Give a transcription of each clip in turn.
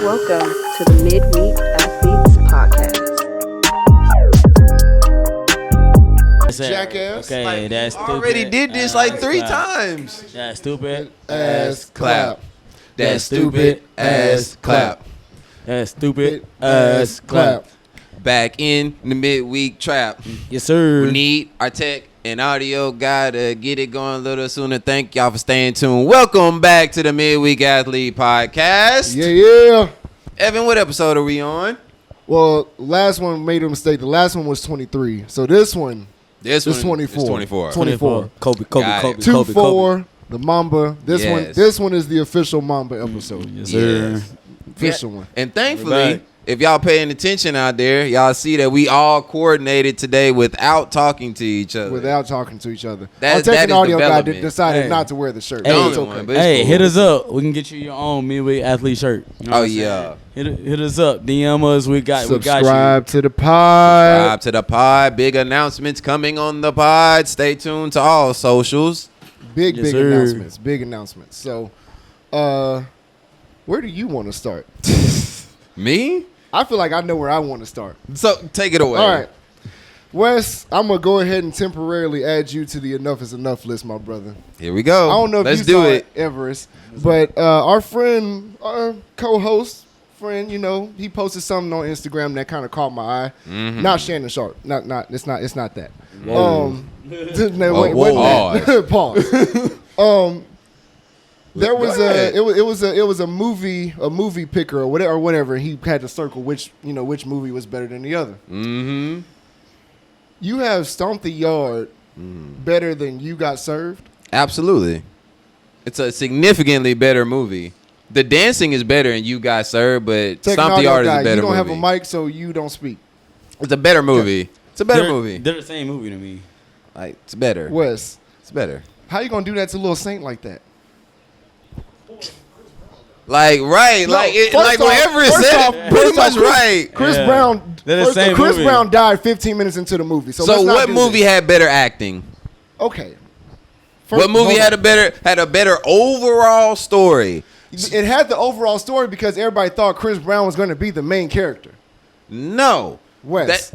Welcome to the Midweek Athletes Podcast. Jackass. Okay, like, that's stupid. already did this like 3 times. That's stupid. Ass clap. That stupid ass clap. That's stupid ass clap. Back in the midweek trap. Yes, sir. We need our tech and audio guy to get it going a little sooner. Thank y'all for staying tuned. Welcome back to the Midweek Athlete Podcast. Yeah. Evan, what episode are we on? Well, last one made a mistake. The last one was 23. So this one is 24. Is 24. 24. Kobe. 2-4, the Mamba. Yes. This one is the official Mamba episode. Yes, sir. Yes. Official one. And thankfully, if y'all paying attention out there, y'all see that we all coordinated today without talking to each other. Without talking to each other. That Our tech and is audio guy development. decided not to wear the shirt. Hey. But it's The only okay. one, but it's Hey, cool. hit us up. We can get you your own midweek athlete shirt. You know Oh, what I'm yeah. saying? Hit us up. DM us. We got you. Subscribe to the pod. Subscribe to the pod. Big announcements coming on the pod. Stay tuned to all socials. Big Yes, sir. announcements. Big announcements. So, where do you want to start? Me? I feel like I know where I want to start. So take it away. All right. Wes, I'm going to go ahead and temporarily add you to the Enough is Enough list, my brother. Here we go. I don't know if Let's you do saw it. Everest, but our friend, our co-host, friend, you know, he posted something on Instagram that kind of caught my eye. Mm-hmm. Not Shannon Sharp. It's not that. Whoa. No, wait, whoa. Pause. There was Go ahead. it was a movie picker or whatever. He had to circle which movie was better than the other. Mm-hmm. You have Stomp the Yard better than You Got Served. Absolutely. It's a significantly better movie. The dancing is better and You Got Served, but Tech and Stomp the audio Yard is guy, a better you don't movie. have a mic, so you don't speak. It's a better movie. It's a better movie. They're the same movie to me. Like, it's better. Wes, It's better. how you gonna do that to Lil Saint like that? Like, right. No, like first whatever it off- said, pretty much right. Chris Yeah. Brown. They're the first off, same Chris movie. Brown died 15 minutes into the movie. So, So let's not what do movie this. had better acting? Okay. What movie hold had on. a better overall story? It had the overall story because everybody thought Chris Brown was going to be the main character. No. Wes,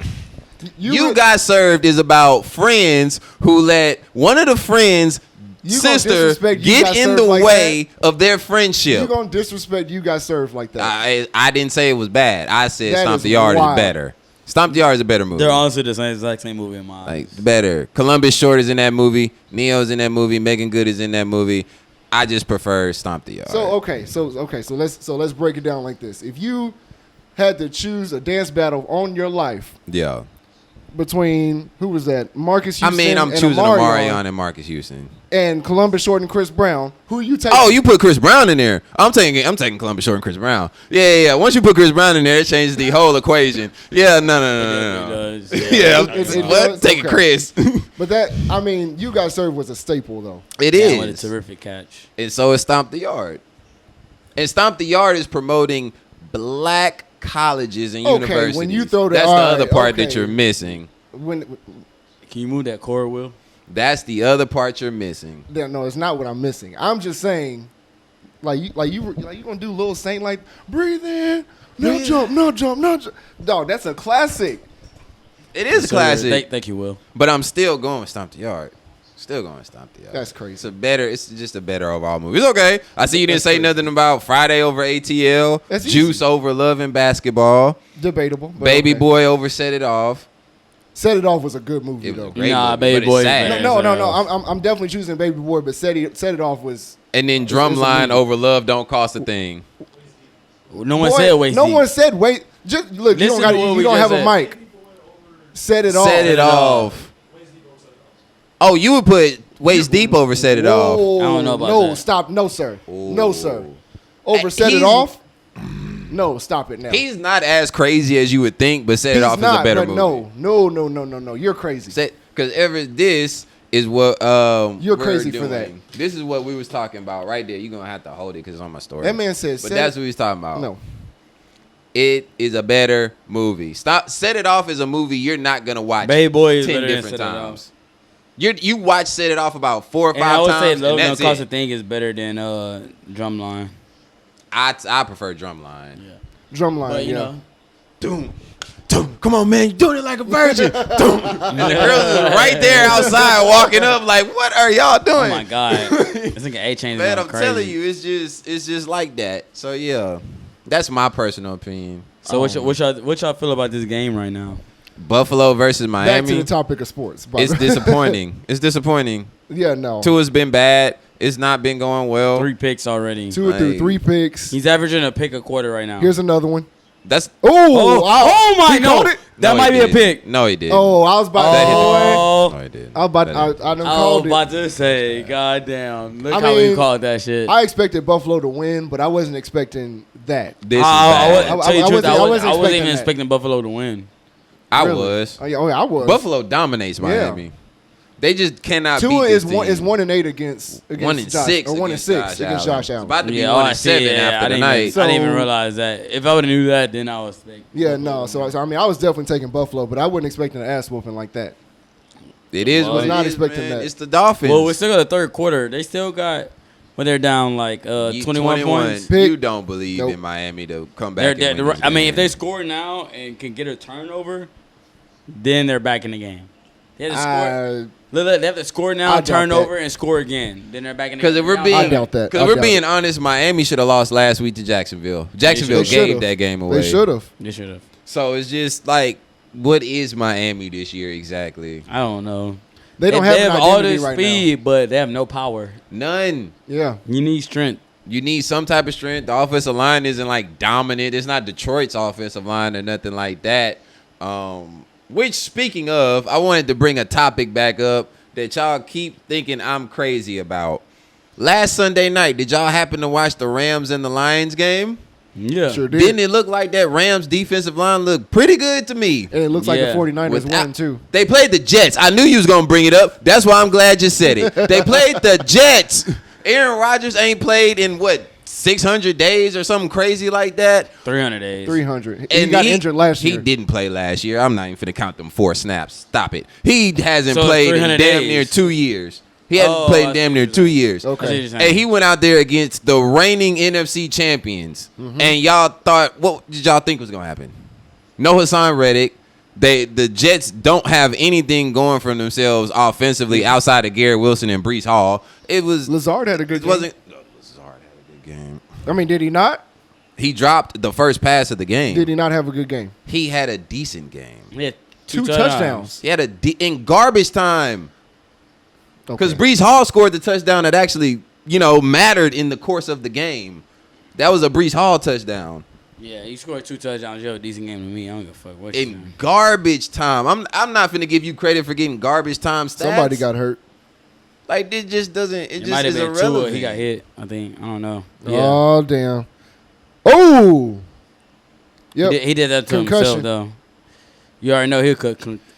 You Got Served is about friends who let one of the friends' You gonna sister disrespect You get Got in Served the like way of their you friendship. gonna disrespect You Got Served like that? I didn't say it was bad. I said That Stomp is the Yard wild. is better. Stomp the Yard is a better movie. They're honestly the exact same movie in my eyes. Like better. Columbus Short is in that movie. Neo's in that movie. Megan Good is in that movie. I just prefer Stomp the Yard. So let's break it down like this. If you had to choose a dance battle on your life Yeah. between who was that? Marcus I Houston. mean, I'm and choosing Omarion Omarion and Marcus Houston. and Columbus Short and Chris Brown. Who are you taking? Oh, you put Chris Brown in there. I'm taking Columbus Short and Chris Brown. Yeah. Once you put Chris Brown in there, it changes the whole equation. Yeah, no. It does, Yeah, It what? does? Taking Okay. Chris. But You Got Served was a staple though. It Yeah, what a is. terrific catch. And so is Stomp the Yard. And Stomp the Yard is promoting black colleges and Okay, universities. when you throw that- That's the all other right, part that okay. you're missing. When Can you move that cord, Will? That's the other part you're missing. no, it's not what I'm missing. I'm just saying, you gonna do Lil Saint like breathe in, no jump. Dog, that's a classic. It is a So, classic, Thank you, Will. but I'm still going with Stomp the Yard. Still going with Stomp the Yard. That's crazy. It's just a better overall movie. It's okay. I see you didn't say nothing about Friday over ATL, That's Juice easy. over Love and Basketball, Debatable. But Baby okay. Boy over Set It Off. Set It Off was a good movie It was though. a great Nah, movie, Baby but it's Boy is sad. better. No. I'm definitely choosing Baby Boy, but Set It Off was. And then It's a Drumline movie. over Love Don't Cost a Thing. No one Boy, said waist No deep. one said wait. Just look. You Listen don't to got. what You we don't just have a said. mic. Set It Off. Set It Off. Oh, you would put Waist Deep over Set It Off. Whoa, I don't know about no, that. stop. No, sir. No, sir. Ooh. Over Set It He's- Off? No, stop it now. He's not as crazy as you would think, but Set It He's Off not, is a better but movie. No. You're crazy. Because this is what You're we're crazy for doing. that. This is what we was talking about right there. You're going to have to hold it because it's on my story. That man said But Set that's It- what we was talking about. No. It is a better movie. Set It Off is a movie you're not going to watch Baby Boy is 10 better than different Set It Off. times. You watch Set It Off about 4 or 5 And I would say times, Love and Don't that's Cost a it. Thing is better than Drumline. I prefer drumline. Yeah. Drumline, But you yeah. know, Doom, doom. Come on, man, you doing it like a virgin. Doom. And the girls is right there outside walking up like, what are y'all doing? oh my god, this nigga A Chain is Man, going I'm crazy. telling you, it's just like that. So yeah, that's my personal opinion. So what y'all feel about this game right now? Buffalo versus Back Miami. to the topic of sports. by It's the way. disappointing. It's disappointing. Yeah, no. Tua's been bad. It's not been going well. 3 picks already. 2 or 3, Like- 3 picks. He's averaging a pick a quarter right now. Here's another one. That's Oh my he no, called it? that no, might he be a didn't. pick. No, he didn't. Oh, I was about to Oh, No, he didn't. I was about That I didn't. done I was called it. about to say, goddamn, look I how mean, we called that shit. I expected Buffalo to win, but I wasn't expecting that. This is I bad. tell you the truth, I I wasn't wasn't even expecting that. expecting Buffalo to win. I Really. was. Oh, yeah, I was. Buffalo dominates Miami. They just cannot Tua beat is this one team. is 1-8 against 1-6 Josh, or 1-6 against Josh It's Allen. about to be Yeah, 1-7 I after the didn't night. Even, I didn't even So- realize that. If I would have knew that, then I was thinking. Yeah, no. So I mean, I was definitely taking Buffalo, but I wasn't expecting an ass whooping like that. It is Well, what I was it not is, expecting man. that. It's the Dolphins. Well, we still got the third quarter. They still got, when they're down like You 21 points. Pick. You don't believe Nope. in Miami to come back. They're, and win this I mean, game. if they score now and can get a turnover, then they're back in the game. They have to score. Look, they have to score I now, doubt turnover, that. and score again. Then they're back in the Because game. if we're Now- being, I doubt that. Because I we're doubt being it. honest, Miami should have lost last week to Jacksonville. Jacksonville They gave should've. that game away. They should have. They should have. So it's just like, what is Miami this year exactly? I don't know. They don't They have an have all identity this right speed, but they have no power. None. now. Yeah. You need strength. You need some type of strength. The offensive line isn't like dominant. It's not Detroit's offensive line or nothing like that. Which, speaking of, I wanted to bring a topic back up that y'all keep thinking I'm crazy about. Last Sunday night, did y'all happen to watch the Rams and the Lions game? Yeah. Sure did. Didn't it look like that Rams defensive line looked pretty good to me? And it looks like Yeah. the 49ers Without- won too. They played the Jets. I knew you was going to bring it up. That's why I'm glad you said it. They played the Jets. Aaron Rodgers ain't played in, 600 days or something crazy like that? 300 days. 300. He got injured last year. He didn't play last year. I'm not even finna count them 4 snaps. Stop it. He hasn't So played in 300 damn days. near 2 years. He hasn't Oh, played I in damn see near what 2 you're years. I see what Okay. you're saying. And he went out there against the reigning NFC champions. And y'all thought, what did y'all think was going to happen? No Hassan Reddick. The Jets don't have anything going for themselves offensively outside of Garrett Wilson and Breece Hall. It was Lazard had a good it game. wasn't Lazard had a good game. I mean, did he not? He dropped the first pass of the game. Did he not have a good game? He had a decent game. He had Two touchdowns. He had in garbage time. Because Okay. Breece Hall scored the touchdown that actually, mattered in the course of the game. That was a Breece Hall touchdown. Yeah, he scored 2 touchdowns. You have a decent game to me. I don't give a fuck what you In saying. garbage time. I'm not finna give you credit for getting garbage time stats. Somebody got hurt. Like, it just doesn't, it It just might have is been irrelevant. Tua. He got hit, I think. I don't know. Yeah. Oh, damn. Oh. Yep. He did that to Concussion. himself, though. You already know he'll a concussion.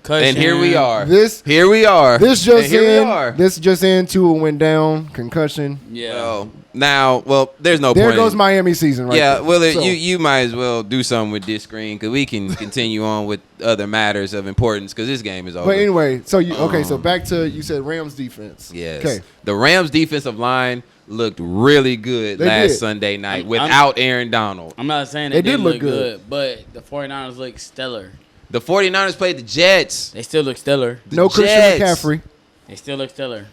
And here we are. This Here we are. this And just here we in. are. This just in. Tua went down. Concussion. Yeah. There's no There point. goes Miami season right Yeah, there. well, So, you might as well do something with this screen because we can continue on with other matters of importance because this game is over. But anyway, so so back to you said Rams defense. Yes. Okay. The Rams defensive line looked really good They last did. Sunday night I'm- without Aaron Donald. I'm not saying They they, did didn't look look good. good, but the 49ers look stellar. The 49ers played the Jets. They still look stellar. No Christian Jets. McCaffrey. They still look stellar.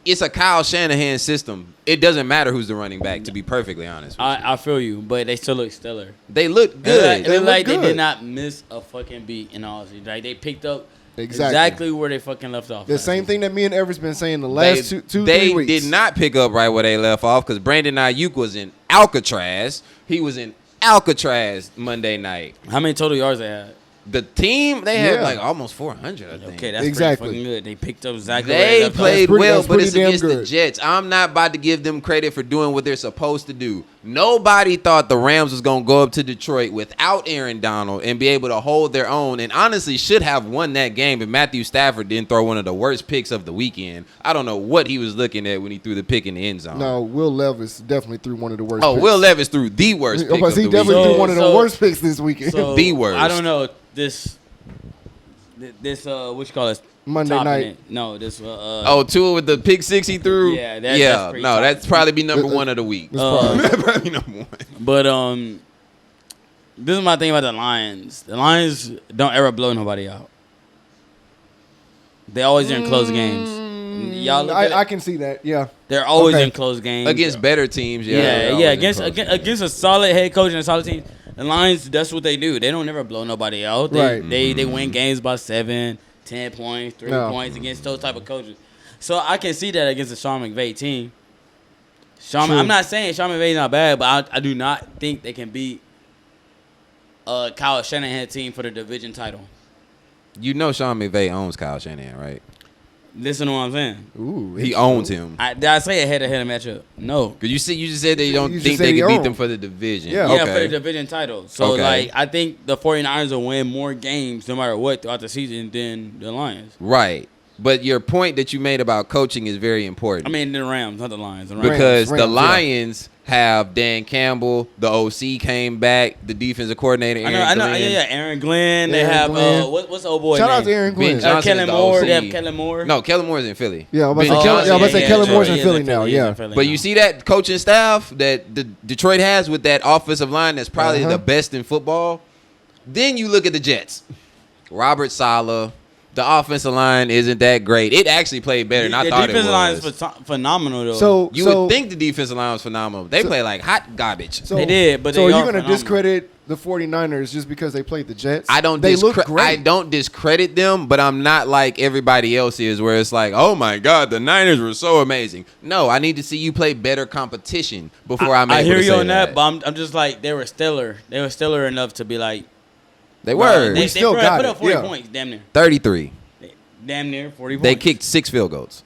It's a Kyle Shanahan system. It doesn't matter who's the running back, to be perfectly honest. With you. I feel you, but they still look stellar. They look good. It looked like look they good. did not miss a fucking beat in all honesty. Like they picked up Exactly. exactly where they fucking left off. The last same season. thing that me and Everett's been saying the last they, 3 they weeks. did not pick up right where they left off because Brandon Ayuk was in Alcatraz. He was in Alcatraz Monday night. How many total yards they had? The team, they had Yeah. like almost 400, I think. Okay, that's Exactly. pretty fucking good. They picked up exactly where They left off. played well, that's but pretty it's damn against the good. Jets. I'm not about to give them credit for doing what they're supposed to do. Nobody thought the Rams was going to go up to Detroit without Aaron Donald and be able to hold their own, and honestly should have won that game if Matthew Stafford didn't throw one of the worst picks of the weekend. I don't know what he was looking at when he threw the pick in the end zone. No, Will Levis definitely threw one of the worst. Oh, picks. Will Levis threw the worst pick But of he the definitely weekend. threw one of the So- worst picks this weekend. So, The worst. I don't know this what you call it. Monday topping night. it. No, this Tua with the pick 6 he threw. Yeah, that's pretty tough. that's probably be number one of the week. Probably number one. But this is my thing about the Lions. The Lions don't ever blow nobody out. They always in close games. Y'all look at I it, can see that. Yeah. they're always Okay. in close games Against better teams, yeah. Yeah. Against a solid head coach and a solid team, the Lions, that's what they do. They don't never blow nobody out. Right. They win games by 7, 10 points, 3 points against those type of coaches. So I can see that against a Sean McVay team. I'm not saying Sean McVay's not bad, but I do not think they can beat Kyle Shanahan team for the division title. You know Sean McVay owns Kyle Shanahan, right? Listen to what I'm saying. Ooh. He owns him. Did I say a head-to-head matchup? No. Cause you just said they don't You just think said they he can beat owned. them for the division. Yeah. Yeah, for the Okay. division title. So, Okay. I think the 49ers will win more games no matter what throughout the season than the Lions. Right. But your point that you made about coaching is very important. I mean, the Rams, not the Lions. The Rams. because the Rams, yeah. Lions have Dan Campbell, the OC came back, the defensive coordinator Aaron I know. Glenn. Yeah, Aaron Glenn. They Aaron have Glenn. what's the old boy Shout name? out to Aaron Ben Glenn. Johnson Kellen is the Moore. OC. They have Kellen Moore. No, Kellen Moore's in Philly. Yeah, I was Ben about to say Johnson- Kellen- I was about to say Kellen Moore's in he is Philly now, he is yeah. in Philly But now. you see that coaching staff that the Detroit has with that offensive line that's probably the best in football. Then you look at the Jets. Robert Saleh. The offensive line isn't that great. It actually played better than I thought it was. defensive line is phenomenal, though. So You would think the defensive line was phenomenal. They play like hot garbage. so, They did, but so they are you are going to phenomenal. discredit the 49ers just because they played the Jets? I don't They look great. I don't discredit them, but I'm not like everybody else is where it's like, oh my God, the Niners were so amazing. No, I need to see you play better competition before I'm able I hear to you say on that, but I'm just like, they were stellar. They were stellar enough to be like, They were. They still put got up it, 40 yeah. points, damn near. 33. Damn near 40 points. They kicked 6 field goals.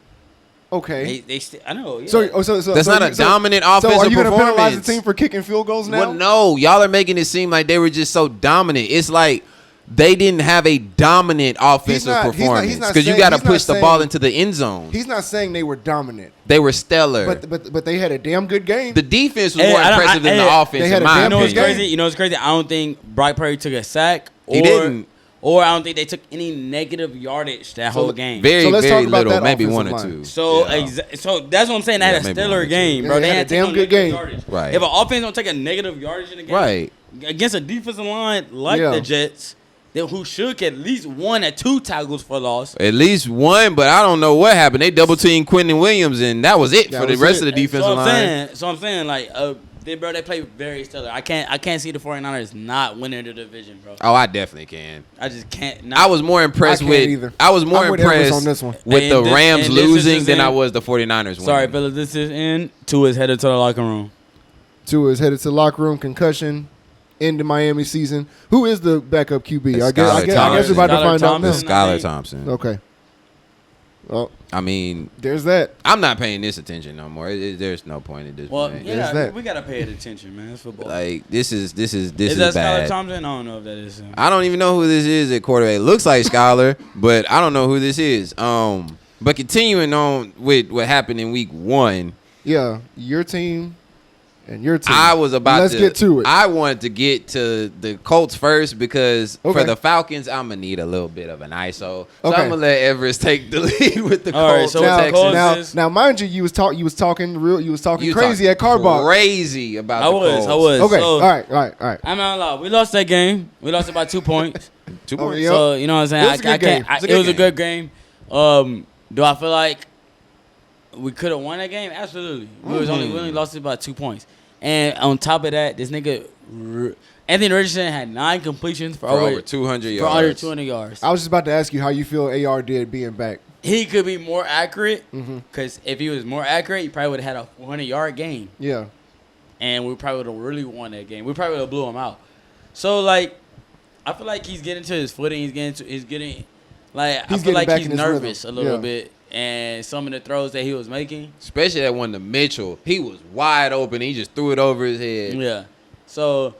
Okay. I know. Yeah. So That's not a dominant offensive So are you going to penalize performance. the team for kicking field goals now? Well, no, y'all are making it seem like they were just so dominant. It's like they didn't have a dominant offensive not- he's not performance because you saying- got to he's not push the ball saying- into the end zone. He's not saying they were dominant, They were stellar. but they had a damn good game. The defense was Hey, more I don't- impressive than hey, the offense, they had in a my damn You know what's good opinion. crazy? You know what's crazy? I don't think Brock Purdy took a sack. He didn't. Or I don't think they took any negative yardage that whole game. Very, So let's very talk about little, that maybe offensive one or line. two. So Yeah. so that's what I'm saying. They Yeah, had a maybe stellar one or two. game, Yeah, bro. they They had a had to damn take no good negative game. yardage. Right. If an offense don't take a negative yardage in the game, Right. against a defensive line like Yeah. the Jets, who should get at least 1 or 2 tackles for loss. At least one, but I don't know what happened. They double teamed Quentin Williams, and that was it That for the was rest it. of the defensive line. So I'm saying, like, they play very stellar. I can't see the 49ers not winning the division, bro. Oh, I definitely can. I just can't. I was more impressed I can't with. either. I was more I'm with Everest impressed on this one. with And the this- Rams and this is losing just than I in- was the 49ers winning. Sorry, fellas. This is in. Tua is headed to the locker room. Tua is headed to the locker room, concussion, end of Miami season. Who is the backup QB? It's I guess Thompson. we're about to Skylar find out Thompson. It's now. Skylar Thompson. Okay. Well, I mean, there's that. I'm not paying this attention no more. There's no point at this Well, point. yeah, that. we gotta pay it attention, man. It's football. Like this is is that Skylar bad. Thompson? I don't know if that is him. I don't even know who this is at quarterback. Looks like Skylar, but I don't know who this is. But continuing on with what happened in week 1, Yeah, your team and your team. I was about Let's to get to it. I wanted to get to the Colts first because Okay. for the Falcons, I'm gonna need a little bit of an ISO. So Okay. I'm gonna let Everest take the lead with the All right, Colts. so and with the Texans. Colts- now, mind you, you was talking You crazy talking at Cardbox. Crazy about I the was. Colts. Okay, So, all right. I'm not allowed. We lost that game. We lost it by 2 points. 2 Oh, points. yeah. So you know what I'm saying. It was a good game. It was a good game. Do I feel like we could have won that game? Absolutely. We only lost it by 2 points. And on top of that, this nigga Anthony Richardson had 9 completions for over 200 yards. For under 200 yards. I was just about to ask you how you feel AR did being back. He could be more accurate Mm-hmm. because if he was more accurate, he probably would have had a 400-yard game. Yeah. And we probably would have really won that game. We probably would have blew him out. So, like, I feel like he's getting to his footing. I feel getting like back he's in his nervous rhythm. a little Yeah. bit. And some of the throws that he was making. Especially that one to Mitchell. He was wide open. He just threw it over his head. Yeah. So,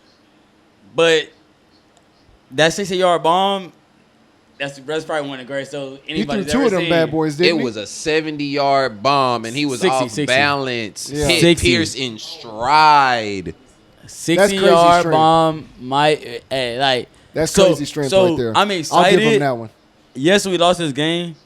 but that 60-yard bomb, that's probably one of the greatest. So He anybody threw 2 of them bad boys, It didn't he? was a 70-yard bomb, and he was 60, off 60. balance. Yeah. Hit 60. Pierce in stride. 60-yard strength. bomb might like That's so- crazy strength so right there. I'm I'll excited. give him that one. Yes, we lost this game,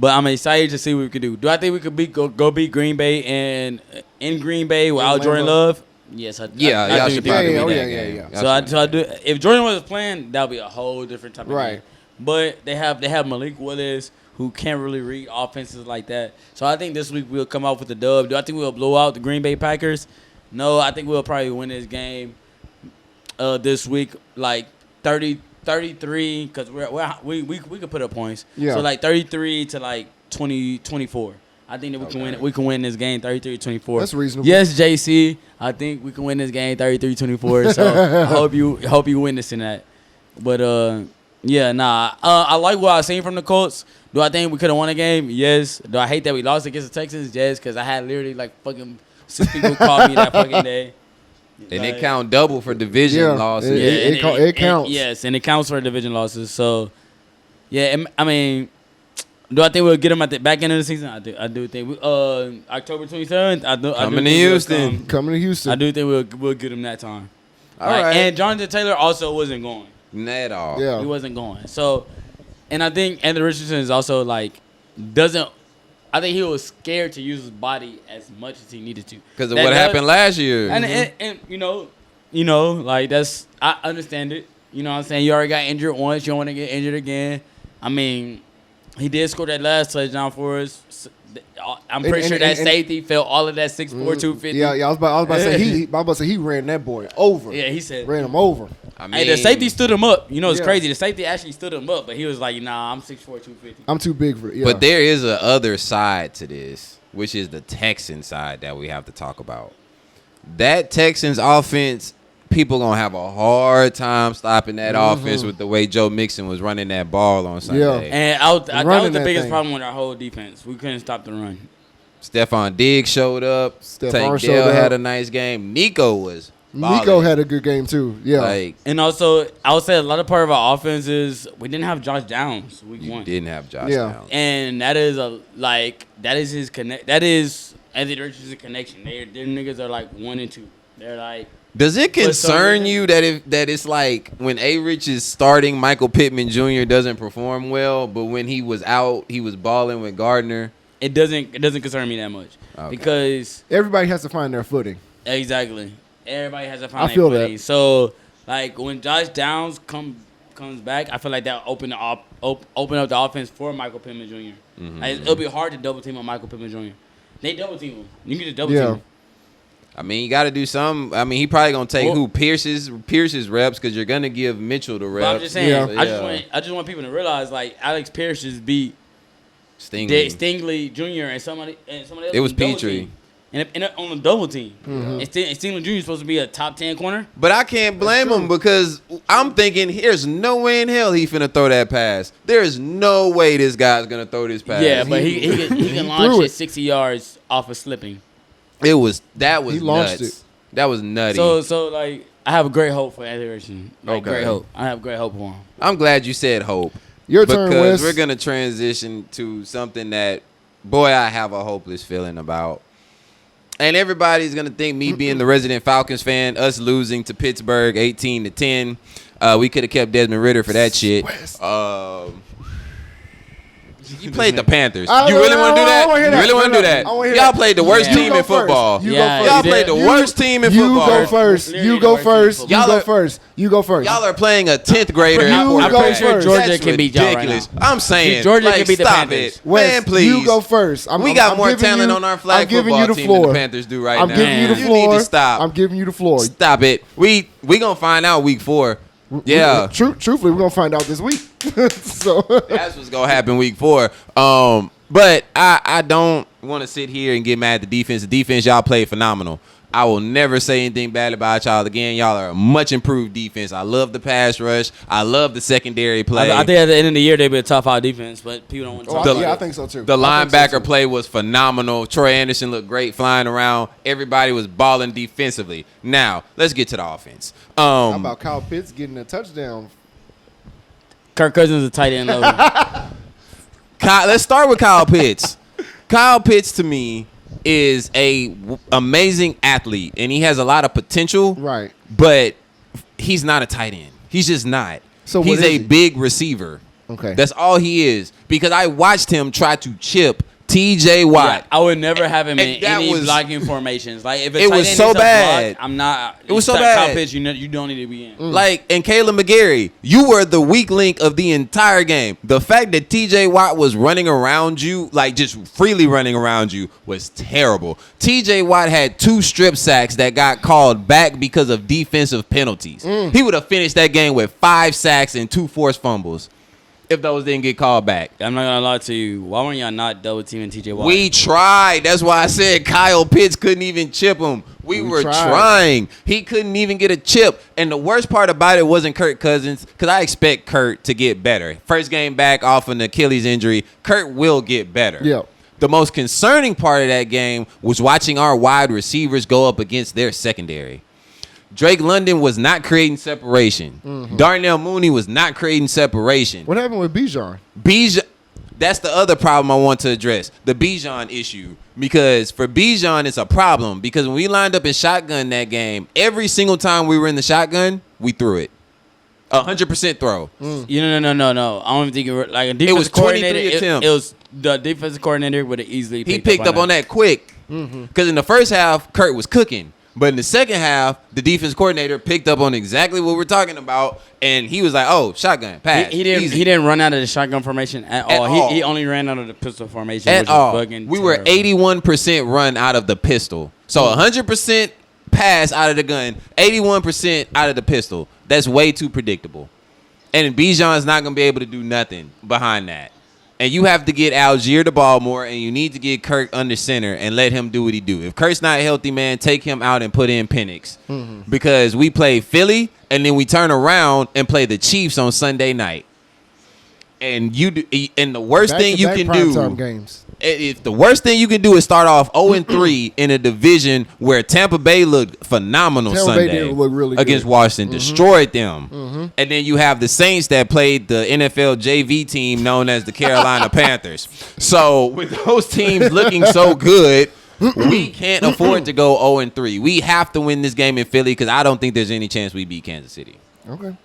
But I'm excited to see what we could do. Do I think we could go beat Green Bay and in Green Bay without Jordan Love? Yes, I y'all think should we probably do. beat that game. Yeah. So I do. If Jordan was playing, that would be a whole different type of game. But they have Malik Willis, who can't really read offenses like that. So I think this week we'll come out with a dub. Do I think we'll blow out the Green Bay Packers? No, I think we'll probably win this game this week, like 30-33, because we could put up points. Yeah. So like 33 to like 20-24. I think that we can win this game 33-24. That's reasonable. Yes, JC, I think we can win this game 33-24. So I hope you win this in that. But yeah, nah. I like what I seen from the Colts. Do I think we could have won a game? Yes. Do I hate that we lost against the Texans? Yes, because I had literally like fucking 6 people call me that fucking day. And it count double for division losses. It counts. Yes, and it counts for division losses. So, yeah, I mean, do I think we'll get them at the back end of the season? I do think October 27th. Coming to Houston. Coming to Houston. I do think we'll get them that time. All right. And Jonathan Taylor also wasn't going. Not at all. Yeah. He wasn't going. So, and I think Anthony Richardson is also like doesn't. I think he was scared to use his body as much as he needed to Because of what happened last year. And you know, like that's I understand it. You know what I'm saying? You already got injured once. You don't want to get injured again. I mean, he did score that last touchdown for us. I'm pretty sure that safety felt all of that 6'4", 250. Yeah. I was about to say he ran that boy over. Yeah, he said ran him over. I mean, hey, the safety stood him up. You know, it's crazy. The safety actually stood him up, but he was like, "Nah, I'm 6'4", 250. I'm too big for it." Yeah. But there is a other side to this, which is the Texan side that we have to talk about. That Texans offense, people gonna have a hard time stopping that offense with the way Joe Mixon was running that ball on Sunday. Yeah. And that was the biggest thing. problem with our whole defense. We couldn't stop the run. Stephon Diggs showed up. Tank Dell had a nice game. Nico had a good game too. Yeah. And also, I would say a lot of part of our offense is we didn't have Josh Downs week one. Didn't have Josh Downs. And that is his connect. That is Anthony Richardson's connection. Their niggas are like 1 and 2. They're like. Does it concern you that it's like when A-Rich is starting, Michael Pittman Jr. doesn't perform well, but when he was out, he was balling with Gardner? It doesn't concern me that much because everybody has to find their footing. Exactly. Everybody has to find their feel footing. that. So like when Josh Downs comes back, I feel like that open up the offense for Michael Pittman Jr. Like, it'll be hard to double team on Michael Pittman Jr. They double team him. You can just double team him. I mean, you got to do some. I mean, he probably gonna take Pierce's reps because you're gonna give Mitchell the reps. But I'm just saying. I just want people to realize like Alex Pierce just beat Stingley Jr. and somebody else. It was Petrie. And on a double team. And Stingley Jr. is supposed to be a top 10 corner. But I can't blame him because I'm thinking there's no way in hell he finna throw that pass. There is no way this guy's gonna throw this pass. Yeah, but he can launch it 60 yards off of slipping. That was He launched nuts. That was nutty. So like I have a great hope for Anthony Richardson. Great hope. I have great hope for him. I'm glad you said hope. Your turn, Wes. Because we're gonna transition to something that, boy, I have a hopeless feeling about. And everybody's gonna think me being the resident Falcons fan, us losing to Pittsburgh 18-10. We could have kept Desmond Ridder for that shit. You played the Panthers. You really want to do that? You really want to do that? Y'all played the worst team in football. Y'all played the worst team in football. You go first. You go first. Y'all are playing a 10th grader. I'm pretty sure Georgia can beat y'all right now. I'm saying, Georgia can beat the stop Panthers. it. Man, please. You go first. We got more talent on our flag football team than the Panthers do right now. I'm giving you the floor. You need to stop. I'm giving you the floor. Stop it. We gonna find out week 4. Yeah. Truthfully, we're gonna find out this week. So that's what's gonna happen week 4. But I don't want to sit here and get mad at the defense. The defense y'all played phenomenal. I will never say anything bad about y'all again. Y'all are a much improved defense. I love the pass rush. I love the secondary play. I think at the end of the year they'll be a top 5 defense, but people don't want to talk about it. I think so too. The linebacker play was phenomenal. Troy Anderson looked great flying around. Everybody was balling defensively. Now, let's get to the offense. How about Kyle Pitts getting a touchdown? Kirk Cousins is a tight end level. Let's start with Kyle Pitts. Kyle Pitts, to me, is a amazing athlete, and he has a lot of potential. Right. But he's not a tight end. He's just not. So he's a big receiver. Okay. That's all he is. Because I watched him try to chip TJ Watt. Yeah, I would never have him in And that any was- blocking formations. Like if It was so bad. I'm not. It was so that bad. Kyle Pitts, you don't need to be in. Like, and Caleb McGarry, you were the weak link of the entire game. The fact that TJ Watt was running around you, like just freely running around you, was terrible. TJ Watt had 2 strip sacks that got called back because of defensive penalties. He would have finished that game with 5 sacks and 2 forced fumbles if those didn't get called back. I'm not gonna lie to you. Why weren't y'all not double teaming TJ Watt? We tried. That's why I said Kyle Pitts couldn't even chip him. We were tried. trying. He couldn't even get a chip. And the worst part about it wasn't Kirk Cousins, because I expect Kurt to get better. First game back off an Achilles injury, Kurt will get better. Yeah. The most concerning part of that game was watching our wide receivers go up against their secondary. Drake London was not creating separation. Darnell Mooney was not creating separation. What happened with Bijan? Bijan, that's the other problem I want to address, the Bijan issue. Because for Bijan, it's a problem. Because when we lined up in shotgun that game, every single time we were in the shotgun, we threw it. 100% throw. No. I don't even think it was like a defensive was 23 coordinator. attempts. It was the defensive coordinator would have easily. He picked up on that quick. Because in the first half, Kurt was cooking. But in the second half, the defense coordinator picked up on exactly what we're talking about, and he was like, "Oh, shotgun pass." He didn't. easy." He didn't run out of the shotgun formation at all. all. He only ran out of the pistol formation. At which all. Was fucking We were terrible. 81% run out of the pistol. So 100% pass out of the gun, 81% out of the pistol. That's way too predictable. And Bijan's not going to be able to do nothing behind that. And you have to get Algier the ball more, and you need to get Kirk under center and let him do what he do. If Kirk's not healthy, man, take him out and put in Penix. Because we play Philly, and then we turn around and play the Chiefs on Sunday night. And the worst thing you can do, Primetime games. if the worst thing you can do is start off 0-3 in a division where Tampa Bay looked phenomenal Tampa Bay Sunday did look really good. against Washington, destroyed them. And then you have the Saints that played the NFL JV team known as the Carolina Panthers. So with those teams looking so good, we can't afford to go 0-3. We have to win this game in Philly because I don't think there's any chance we beat Kansas City. Okay.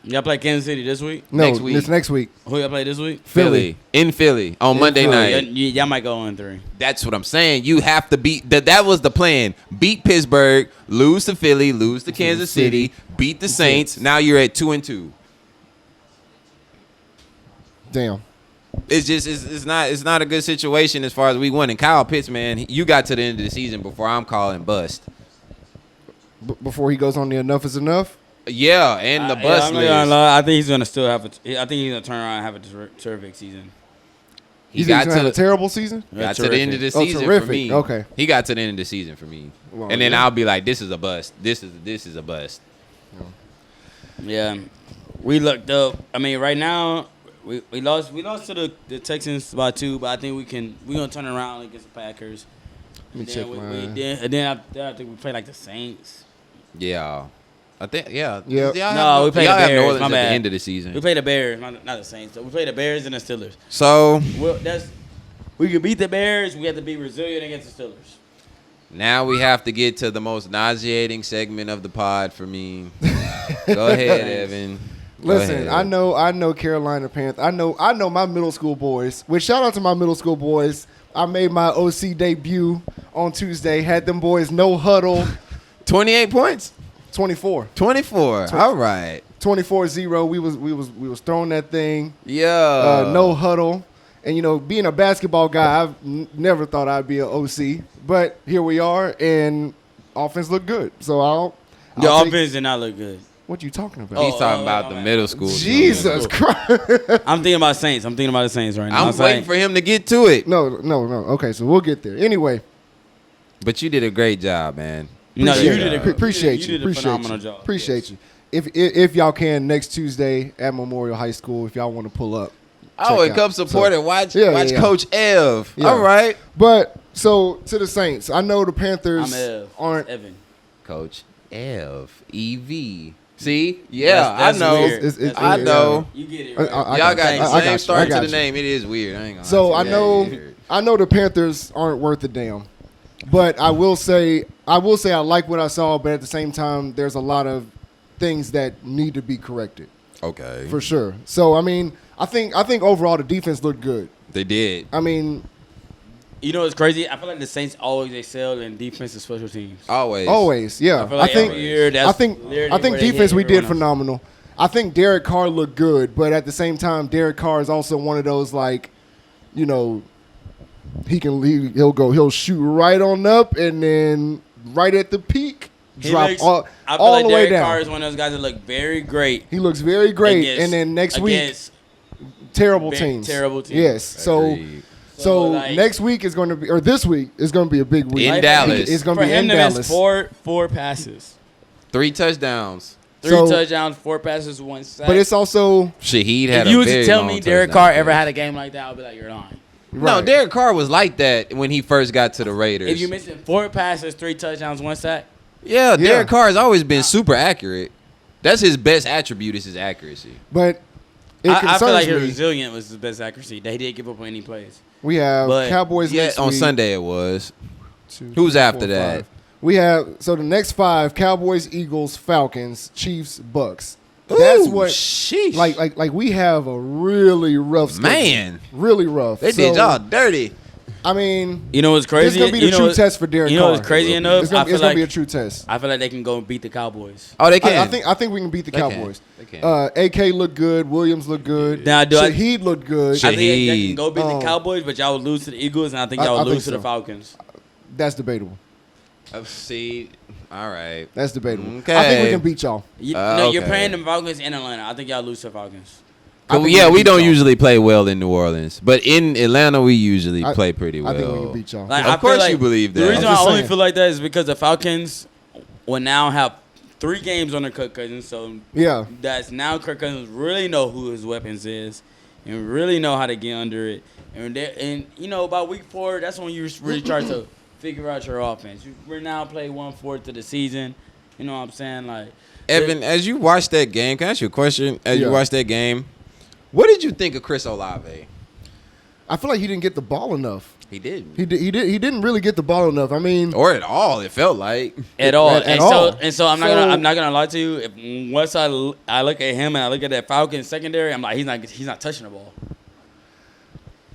Y'all play Kansas City this week? No, Next week. it's next week. Who y'all play this week? Philly. In Philly on Monday Philly. night. Y'all might go on 3. That's what I'm saying. You have to beat that was the plan. Beat Pittsburgh, lose to Philly, lose to Kansas City, beat the Saints. Now you're at 2-2. Damn. It's just it's not a good situation as far as we won. And Kyle Pitts, man, you got to the end of the season before I'm calling bust. Before he goes on the enough is enough. Yeah, and the bust I'm not list. gonna lie. I think he's gonna still have. I think he's gonna turn around and have a terrific season. He He's got gonna have a to terrible season. got to Terrific. the end of the Oh, season for terrific. me. Okay. He got to the end of the season for me. Well, And then yeah. I'll be like, this is a bust. This is a bust. Yeah, we looked up. I mean, right now we lost to the Texans by 2, but I think we're gonna turn around against the Packers. Let me And check then my. and then after that, I think we play like the Saints. Yeah. I think Yep. Y'all No, have, we played y'all the have Bears, New Orleans my at the bad. end of the season. We play the Bears, not the Saints. So we play the Bears and the Steelers. So Well, we can beat the Bears. We have to be resilient against the Steelers. now we have to get to the most nauseating segment of the pod for me. Go ahead, Evan. Go Listen, ahead. I know Carolina Panthers. I know my middle school boys. Which shout out to my middle school boys. I made my OC debut on Tuesday. Had them boys no huddle. 28 points. 24. 24. All right. 24-0. We was throwing that thing. Yeah. No huddle. And being a basketball guy, I've never thought I'd be an OC. But here we are, and offense looked good. So I'll The take- offense did not look good. What you talking about? He's talking oh, about the man. middle school. Jesus Christ. I'm thinking about Saints. I'm thinking about the Saints right now. I'm waiting for him to get to it. No. Okay, so we'll get there. Anyway, But you did a great job, man. No, you appreciate did it. a Appreciate you you. did a Appreciate phenomenal you. job. Appreciate Yes. you. If y'all can next Tuesday at Memorial High School, if y'all want to pull up. Oh, check and come out. support So- and watch Yeah. Coach Ev. Yeah. All right. But so to the Saints, I know the Panthers I'm Ev. aren't. Evan. Coach Ev. EV. See? Yeah, That's I know. weird. I know. You get it. I- Right? I Y'all got got you. the I got same you. start I to got the you. name. It is weird. I ain't gonna So lie I to you. know That is weird. I know the Panthers aren't worth a damn. But I will say I like what I saw, but at the same time there's a lot of things that need to be corrected. Okay. for sure. So I mean, I think overall the defense looked good. They did. I mean, You know what's crazy? I feel like the Saints always excel in defense and special teams. always, yeah. I feel like every year that's I think literally where they defense hit we did everyone else. phenomenal. I think Derek Carr looked good, but at the same time, Derek Carr is also one of those like, you know, he'll shoot right on up and then right at the peak drop I feel all like the way Derek down. Carr is one of those guys that look very great. He looks very great, against- and then next week against terrible big, teams. terrible teams. Yes, so. Agreed. So like- next week is going to be, or this week is going to be a big week. In Dallas. It's going For to be him in to miss Dallas. four passes, 3 touchdowns. three So- touchdowns, 4 passes, 1 sack. But it's also Shaheed had if you a was very to tell long me Derek touchdown Carr ever catch. had a game like that, I'd be like, you're lying. No, right. Derek Carr was like that when he first got to the Raiders. If you missing 4 passes, 3 touchdowns, 1 sack, Yeah, Yeah. Derek Carr has always been super accurate. That's his best attribute is his accuracy. But it I feel like concerns his me. resilient was his best accuracy. That he didn't give up on any plays. We have But- Cowboys Yeah, next on week. Sunday it was. 2, Who's 3, after 4, that? 5. We have so the next 5: Cowboys, Eagles, Falcons, Chiefs, Bucks. That's Ooh, what sheesh. like we have a really rough schedule. Man. Really rough. They did y'all dirty. I mean, You know what's this crazy? is gonna be the You know true what- test for Derek You know Carr. what's crazy enough? It's gonna, I feel be a like true test. I feel like they can go beat the Cowboys. Oh, they can. I think we can beat the They can. Cowboys. They can. AK looked good. Williams looked good. Now, do I- Shaheed looked good. Shaheed. I think they can go beat Um, the Cowboys, but y'all would lose to the Eagles, and I think I y'all would think lose to the so. Falcons. That's debatable. See, all right. That's debatable. Okay. I think we can beat y'all. No, you're okay. playing the Falcons in Atlanta. I think y'all lose to the Falcons. I think Yeah, can we beat don't y'all. usually play well in New Orleans, but in Atlanta we usually play pretty well. I think we can beat y'all. Like, Of I feel course like you believe The that. reason I'm I just only saying. feel like that is because the Falcons will now have 3 games on their Kirk Cousins, so Yeah. that's now Kirk Cousins really know who his weapons is and really know how to get under it. And you know, by week 4, that's when you really try to figure out your offense. We're now playing 1/4 of the season. You know what I'm saying? Like, Evan, as you watched that game, can I ask you a question? As Yeah. you watched that game, what did you think of Chris Olave? I feel like he didn't get the ball enough. He didn't. He didn't really get the ball enough. I mean, Or at all, it felt like. at all. At and all. so I'm not gonna lie to you. If once I look at him and I look at that Falcons secondary, I'm like, he's not touching the ball.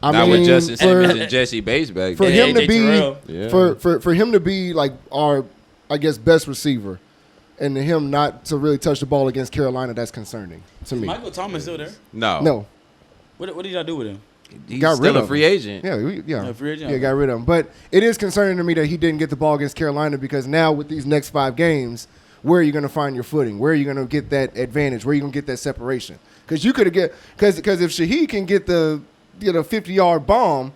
I Not mean, with Justin for, Simmons and Jesse Bates back for there. him to AJ be Terrell. Yeah. for him to be like our, I guess, best receiver, and him not to really touch the ball against Carolina, that's concerning to me. Michael Thomas still there. No. No, What did y'all do with him? He's got still rid a of free him. agent. yeah, Free agent? yeah, got rid of him. But it is concerning to me that he didn't get the ball against Carolina because now with these next 5 games, where are you going to find your footing? Where are you going to get that advantage? Where are you going to get that separation? Because you could have because if Shaheed can get the 50-yard bomb,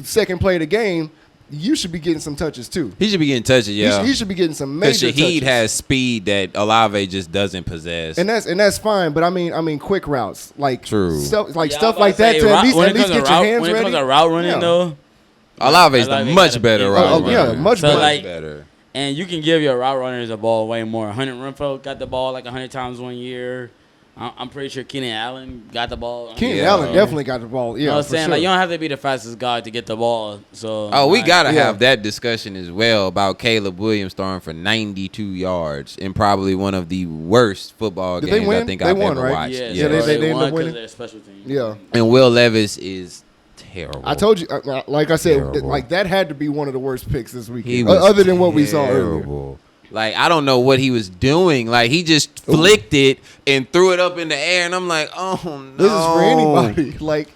second play of the game, you should be getting some touches too. He should be getting touches, yeah. He should be getting some Because major Shaheed touches. has speed that Olave just doesn't possess. And that's fine, but I mean quick routes like True. stuff Yeah, I was stuff about like that say, to at least when it get comes to your route- hands when ready. it comes to route running Yeah. though, Olave's the Olave much got a- better Oh, route yeah, runner. much So, better. like, better. and you can give your route runners the ball way more. Hunter Renfro got the ball like 100 times one year. I'm pretty sure Keenan Allen got the ball. Keenan Yeah. Allen definitely got the ball. Yeah, You know what I'm for saying? sure. Like, you don't have to be the fastest guy to get the ball. So Oh, we like, gotta Yeah. have that discussion as well about Caleb Williams throwing for 92 yards in probably one of the worst football Did they games win? I think They I've won, ever right? watched. Yeah, Yeah, they won ended up 'cause winning. of their special team. Yeah. And Will Levis is terrible. I told you, like I said, Terrible. like that had to be one of the worst picks this weekend, he was other than what we saw earlier. terrible. Like, I don't know what he was doing. Like, he just flicked it and threw it up in the air, and I'm like, oh no. This is for anybody. Like,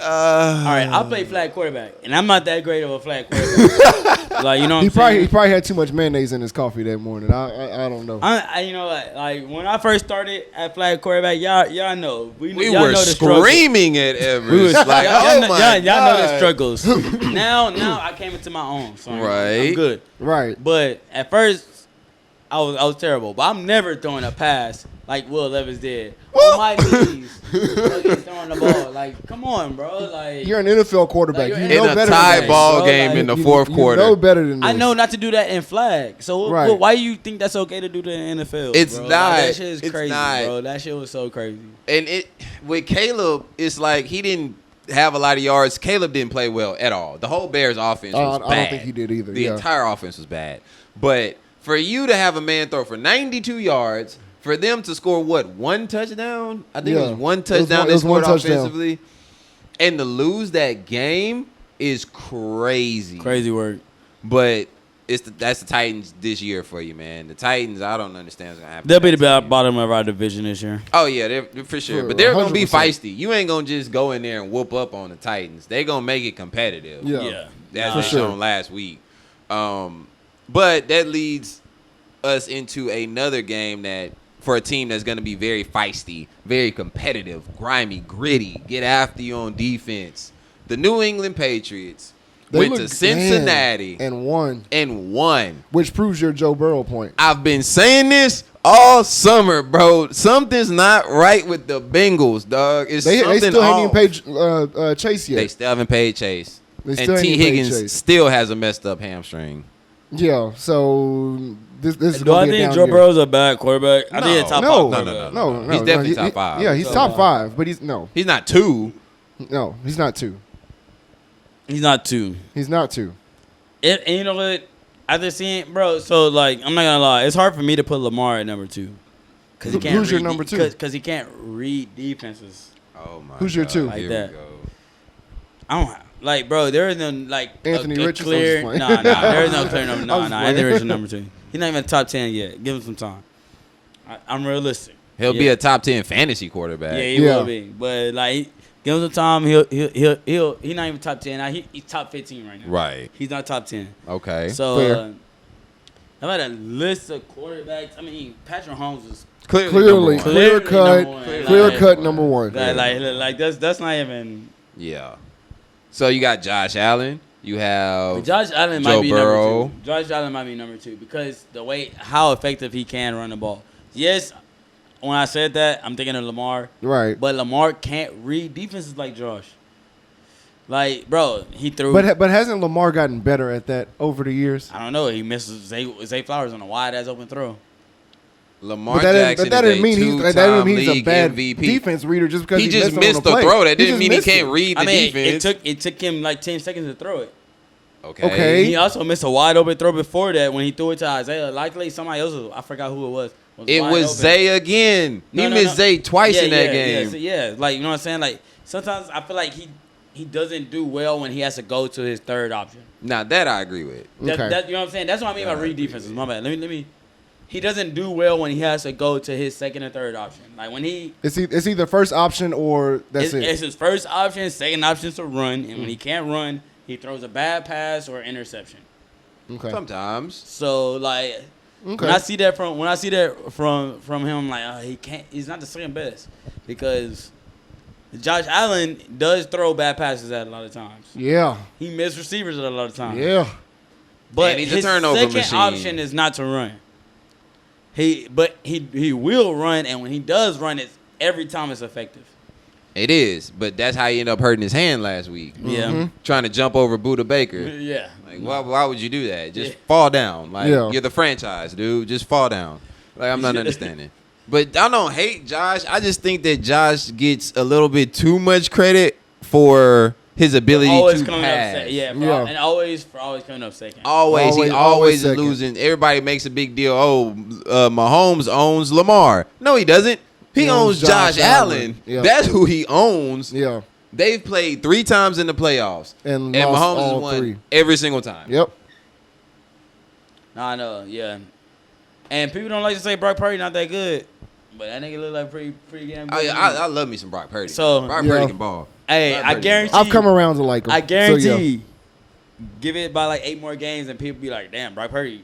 All right, I'll play flag quarterback, and I'm not that great of a flag quarterback. Like, you know what he I'm saying? probably had too much mayonnaise in his coffee that morning. I don't know. You know, like when I first started at flag quarterback, y'all know We y'all were know the struggles. screaming at Everest. We was like, oh my y'all know the God. struggles. now I came into my own, so Right. I'm good. Right. But at first, I was terrible. But I'm never throwing a pass like Will Levis did on my knees, fucking throwing the ball. Like, come on, bro. Like, You're an NFL quarterback. Like, You you're know In a better tie than that. ball bro, game like, in the You- fourth you quarter. know better than this. I know not to do that in flag. So Right. why do you think that's okay to do that in NFL? It's bro? not. Like, that shit is It's crazy, not. bro. That shit was so crazy. And it with Caleb, it's like he didn't have a lot of yards. Caleb didn't play well at all. The whole Bears offense was I bad. don't think he did either. The Yeah. entire offense was bad. But for you to have a man throw for 92 yards, For them to score one touchdown? I think it Yeah. was one It was touchdown one- it they was one scored touchdown. offensively, and to lose that game is crazy. Crazy work. But that's the Titans this year for you, man. The Titans, I don't understand what's gonna happen. They'll be the to that team. bottom of our division this year. Oh yeah, they're for sure. For But they're gonna be 100%. feisty. You ain't gonna just go in there and whoop up on the Titans. They gonna make it competitive. Yeah. That's For they sure. shown last week. But that leads us into another game that for a team that's gonna be very feisty, very competitive, grimy, gritty, get after you on defense. The New England Patriots They went look- to Cincinnati and won, and won. which proves your Joe Burrow point. I've been saying this all summer, bro. Something's not right with the Bengals, dog. It's They something still off. haven't even paid Chase yet. They still haven't paid Chase. They And still T. ain't paid Higgins Chase. still has a messed up hamstring. Yeah, so this is Do I gonna be a think down Joe year. Burrow's a bad quarterback? I think he's top No, five. no. He's definitely He- top five. Yeah, he's So, top 5, but he's He's not 2. no, he's not 2. He's not 2. He's not 2. And you know what? After seeing, bro, so like, I'm not gonna lie, it's hard for me to put Lamar at number 2. Cause he can't Who's your read number 2? Because he can't read defenses. Oh my. Who's your God. 2? Like Here that. we go. I don't like, bro. There is no like Anthony a Richardson clear. was playing. Nah, there is no clear number. I Nah, was nah. playing. Anthony Richardson number 2. He's not even top 10 yet. Give him some time. I'm realistic. He'll be a top 10 fantasy quarterback. Yeah, he Yeah. will be. But like, give him some time. He'll. He's not even top 10. Now he's top 15 right now. Right. He's not top 10. Okay. So, Fair. I've had a list of quarterbacks. I mean, Patrick Holmes is Clearly, number one. clear cut, number one. clear Like- cut number 1. like that's not even. Yeah. So you got Josh Allen. You have Josh Allen Joe might be Burrow. number 2. Josh Allen might be number 2 because the way how effective he can run the ball. Yes, when I said that, I'm thinking of Lamar. Right. But Lamar can't read defenses like Josh. Like, bro, he threw. But hasn't Lamar gotten better at that over the years? I don't know. He misses Zay Flowers on a wide ass open throw. Lamar But Jackson that is didn't mean two-time that didn't mean he's a league bad MVP. defense reader just because He just missed missed on the play. throw. That didn't just mean he missed can't it. read the I mean, defense. it took him like 10 seconds to throw it. Okay. He also missed a wide open throw before that when he threw it to Isaiah. Likely somebody else. I forgot who it was. It wide was open. Zay again. No, he no, missed no. Zay twice in that Yeah, game. so like, you know what I'm saying? Like, sometimes I feel like he doesn't do well when he has to go to his third option. Now that I agree with. Okay. That, you know what I'm saying? That's what I mean by read defenses. My bad. Let me. He doesn't do well when he has to go to his second or third option. Like when he It's either first option or that's it's, it. it's his first option, second option is to run, and when he can't run, he throws a bad pass or interception. Okay. Sometimes. So like Okay. when I see that from him, I'm like he can't. He's not the second best because Josh Allen does throw bad passes at a lot of times. Yeah. He missed receivers at a lot of times. Yeah. But And he's a his turnover second machine. option is not to run. He will run, and when he does run, it's every time it's effective. It is, but that's how he ended up hurting his hand last week. Yeah, Trying to jump over Buda Baker. yeah. Like, why would you do that? Just Yeah. fall down. Like, Yeah. you're the franchise, dude. Just fall down. Like, I'm not understanding. But I don't hate Josh. I just think that Josh gets a little bit too much credit for his ability Always to coming pass. up second. Yeah, Yeah. and always coming up second. Always, he Always always is second. losing. Everybody makes a big deal. Oh, Mahomes owns Lamar. No, he doesn't. He owns Josh Allen. Yeah. That's who he owns. Yeah. They've played 3 times in the playoffs, And and lost Mahomes has all won 3. every single time. Yep. I know, yeah. And people don't like to say Brock Purdy not that good, but that nigga look like pretty damn good. I love me some Brock Purdy. So- Brock Yeah. Purdy can ball. Hey, Brock I Purdy guarantee. can I've come around to like him. I So, guarantee. yeah. Give it by like 8 more games, and people be like, "Damn, Brock Purdy,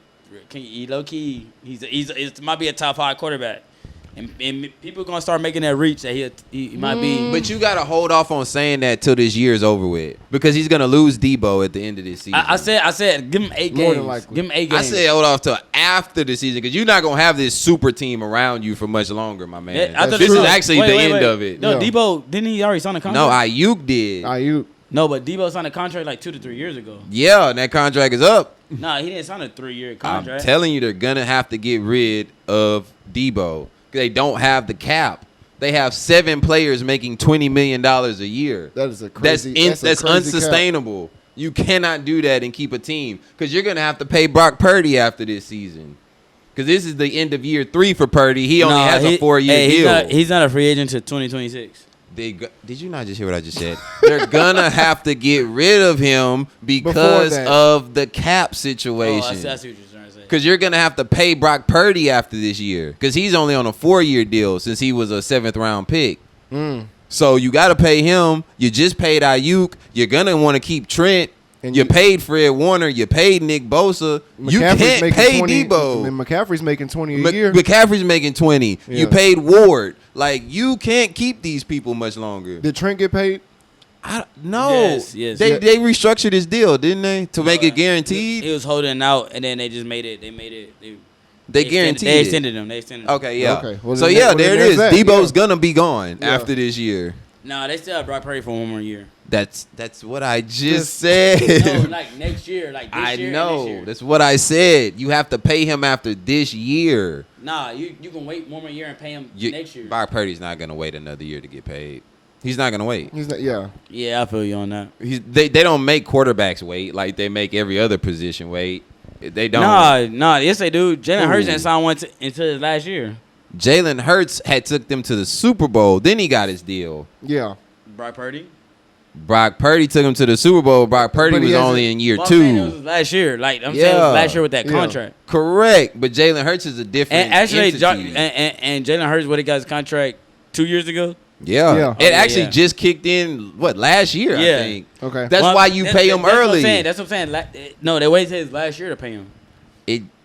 he low key, he's might be a top 5 quarterback." And people gonna start making that reach that he might be. But you gotta hold off on saying that till this year's over with, because he's gonna lose Debo at the end of this season. I said, give him 8 More games. than likely. Give him 8 I games. said hold off till after the season, because you're not gonna have this super team around you for much longer, my man. Yeah, I thought This they- is actually wait, the wait, end wait. of it. No, Yeah. Debo didn't he already sign a No, contract? Ayuk did. Ayuk. No, but Debo signed a contract like 2 to 3 years ago. Yeah, and that contract is up. Nah, he didn't sign a 3-year I'm contract. telling you, they're gonna have to get rid of Debo. They don't have the cap. They have 7 players making $20 million a year. That is a crazy. That's a crazy unsustainable. You cannot do that and keep a team, because you're gonna have to pay Brock Purdy after this season, Because this is the end of year 3 for Purdy. He only has a 4-year deal. He's not a free agent until 2026. Did you not just hear what I just said? They're gonna have to get rid of him because of the cap situation. Oh, I see what you're trying to say. Because you're gonna have to pay Brock Purdy after this year. Because he's only on a 4-year deal since he was a 7th round pick. So you got to pay him. You just paid Ayuk. You're gonna want to keep Trent. And you paid Fred Warner. You paid Nick Bosa. You can't pay 20, Debo. And McCaffrey's making 20 a year. McCaffrey's making 20. Yeah. You paid Ward. Like, you can't keep these people much longer. Did Trent get paid? No. Yes. They restructured his deal, didn't they? To make it guaranteed? He was holding out, and then they just made it. They guaranteed They it. extended him. Okay, yeah. Okay. Well, so, there it is. that. Debo's going to be gone after this year. No, they still have Brock Purdy for 1 more year. That's what I just said. No, like next year, like this year. I know. And next year. That's what I said. You have to pay him after this year. Nah, you can wait 1 more year and pay him next year. Brock Purdy's not going to wait another year to get paid. He's not going to wait. He's not. Yeah. Yeah, I feel you on that. They don't make quarterbacks wait like they make every other position wait. They don't. Nah. Yes, they do. Jalen Hurts didn't sign one until his last year. Jalen Hurts had took them to the Super Bowl. Then he got his deal. Yeah. Brock Purdy took him to the Super Bowl. Brock Purdy was only in year 2. It was last year. Like I'm saying, it was last year with that contract. Correct, but Jalen Hurts is a different. And actually, entity. and Jalen Hurts, what he got his contract 2 years ago. Yeah. It actually just kicked in last year. I think. Okay. That's why you pay him early. That's what I'm saying. No, they waited his last year to pay him.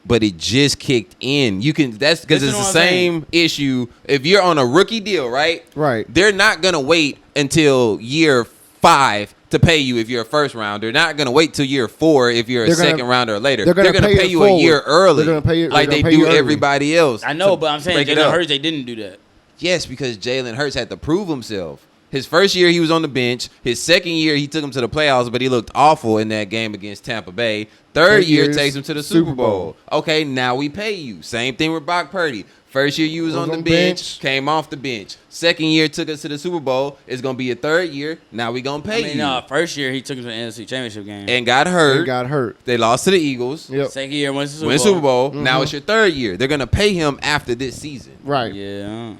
But it just kicked in. That's because it's the same issue. If you're on a rookie deal, right? Right. They're not gonna wait until year 5 to pay you if you're a first rounder. They're not gonna wait till year 4 if you're a second rounder or later. They're gonna pay you a year early. They're gonna pay you like they do everybody else. I know, but I'm saying Jalen Hurts, they didn't do that. Yes, because Jalen Hurts had to prove himself. His first year, he was on the bench. His second year, he took him to the playoffs, but he looked awful in that game against Tampa Bay. Third year, takes him to the Super Bowl. Okay, now we pay you. Same thing with Brock Purdy. First year, you was on the bench, came off the bench. Second year, took us to the Super Bowl. It's going to be a third year. Now we going to pay you. No, first year, he took him to the NFC Championship game. And got hurt. They lost to the Eagles. Yep. Second year, went to the Super Bowl. Mm-hmm. Now it's your third year. They're going to pay him after this season. Right. Yeah.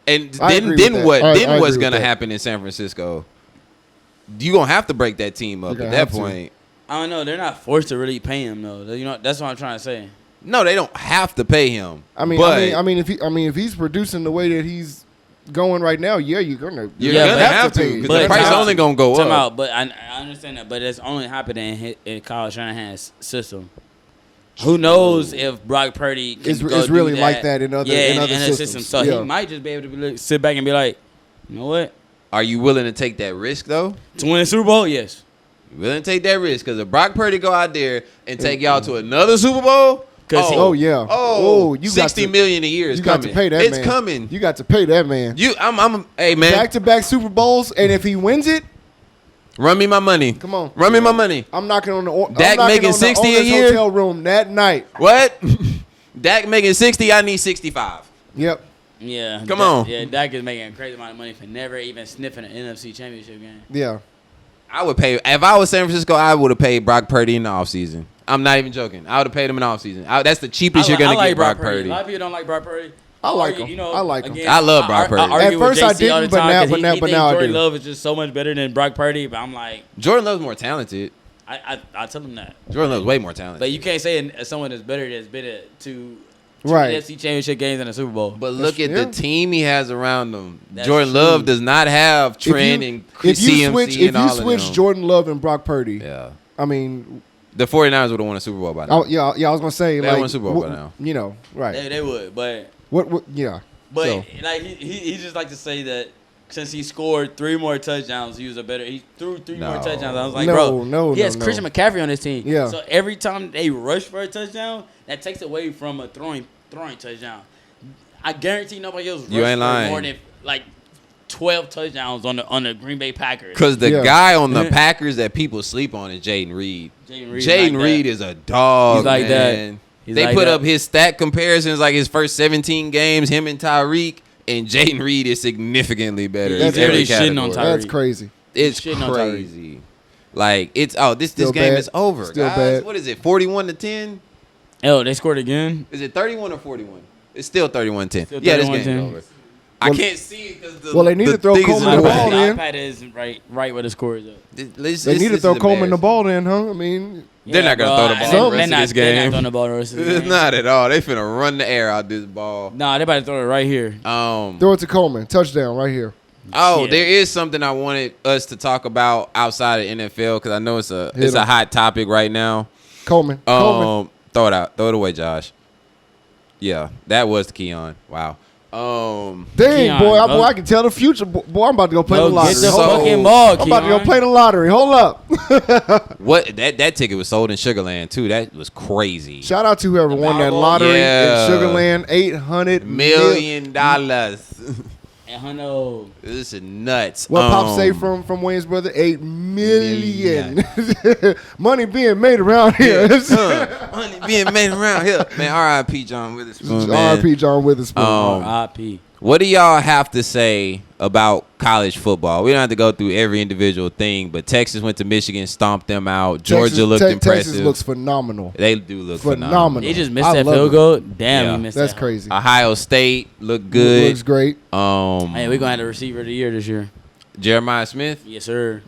And then what's going to happen in San Francisco? You're going to have to break that team up at that point. I don't know. They're not forced to really pay him, though. You know, that's what I'm trying to say. No, they don't have to pay him. I mean, if he's producing the way that he's going right now, you're gonna have to because the price only gonna go up. But I understand that, but it's only happening in Kyle Shanahan's system. Who knows if Brock Purdy is really like that in other systems. So he might just be able to sit back and be like, you know what? Are you willing to take that risk though? To win the Super Bowl, yes. You willing to take that risk? Because if Brock Purdy go out there and take y'all to another Super Bowl. You $60 million a year is coming. You got to pay that man. It's coming. You got to pay that man. Hey man. Back-to-back Super Bowls, and if he wins it, run me my money. Come on. Run me my money. I'm knocking on the Dak making 60 a year. Hotel room that night. What? Dak making 60. I need 65. Yep. Yeah. Come on. Yeah, Dak is making a crazy amount of money for never even sniffing an NFC Championship game. Yeah. I would pay. If I was San Francisco, I would have paid Brock Purdy in the offseason. I'm not even joking. I would have paid him in the offseason. That's the cheapest you're going to get Brock Purdy. A lot of people don't like Brock Purdy. I like him. I like him. I love Brock Purdy. At first I didn't, but now I do. Jordan Love is just so much better than Brock Purdy, but I'm like... Jordan Love's more talented. I tell him that. Jordan Love's way more talented. But you can't say someone that's better that's been to right. NFC Championship games and a Super Bowl. But look at the team he has around him. Jordan Love does not have Trent and CMC and all of them. If you switch Jordan Love and Brock Purdy, yeah. I mean... The 49ers would have won a Super Bowl by now. Oh, yeah, I was going to say. They won a Super Bowl by now. You know, right. They would, but... Yeah. But, like, he just like to say that since he scored 3 more touchdowns, he threw 3 more touchdowns. I was like, he has Christian McCaffrey on his team. Yeah. So every time they rush for a touchdown, that takes away from a throwing touchdown. I guarantee nobody else rushed for more than, like, 12 touchdowns on the Green Bay Packers. Because the guy on the Packers that people sleep on is Jaden Reed. Jaden Reed is a dog, He's like man. That. They put up his stat comparisons, like his first 17 games, him and Tyreek, and Jaden Reed is significantly better. That's really shitting on Tyreek. That's crazy. It's crazy. Like, this game is over, guys. Bad. What is it, 41-10? Oh, they scored again. Is it 31 or 41? It's still 31-10. Still Yeah, this 31-10. game's over. I can't see it because the Well, they need to throw thing is Coleman in the the ball back. in. iPad isn't right where the score is at. They need to throw Coleman the ball in, huh? I mean, They're not gonna throw the ball the rest of this They're game. not throwing the ball the rest of the It's game. not at all. They finna run the air out this ball. Nah, they about to throw it right here. throw it to Coleman. Touchdown right here. Oh, Yeah. there is something I wanted us to talk about outside of NFL because I know it's a hot topic right now. Coleman. Coleman. Throw it out. Throw it away, Josh. Yeah, that was the Keon. Wow. Dang, Keon, boy, go. I can tell the future. Boy, I'm about to go play the Go lottery. get the So- fucking ball, I'm about to go Keon. play the lottery. Hold up. What that ticket was sold in Sugarland too. That was crazy. Shout out to whoever won that Powerball? lottery Yeah. in Sugarland. $800 $1 million. And Hundo. This is nuts. What Pop say from Wayne's brother? 8 million. Money being made around here. Money being made around here. Man, R.I.P. John Witherspoon, man. R.I.P. John Witherspoon. R.I.P. What do y'all have to say about college football? We don't have to go through every individual thing, but Texas went to Michigan, stomped them out. Georgia looked impressive. Texas looks phenomenal. They do look phenomenal. Phenomenal. They just missed I that love field it. goal. Damn, Yeah. he missed That's that. crazy. Ohio State looked good. Looks great. Hey, we're going to have the receiver of the year this year. Jeremiah Smith. Yes, sir.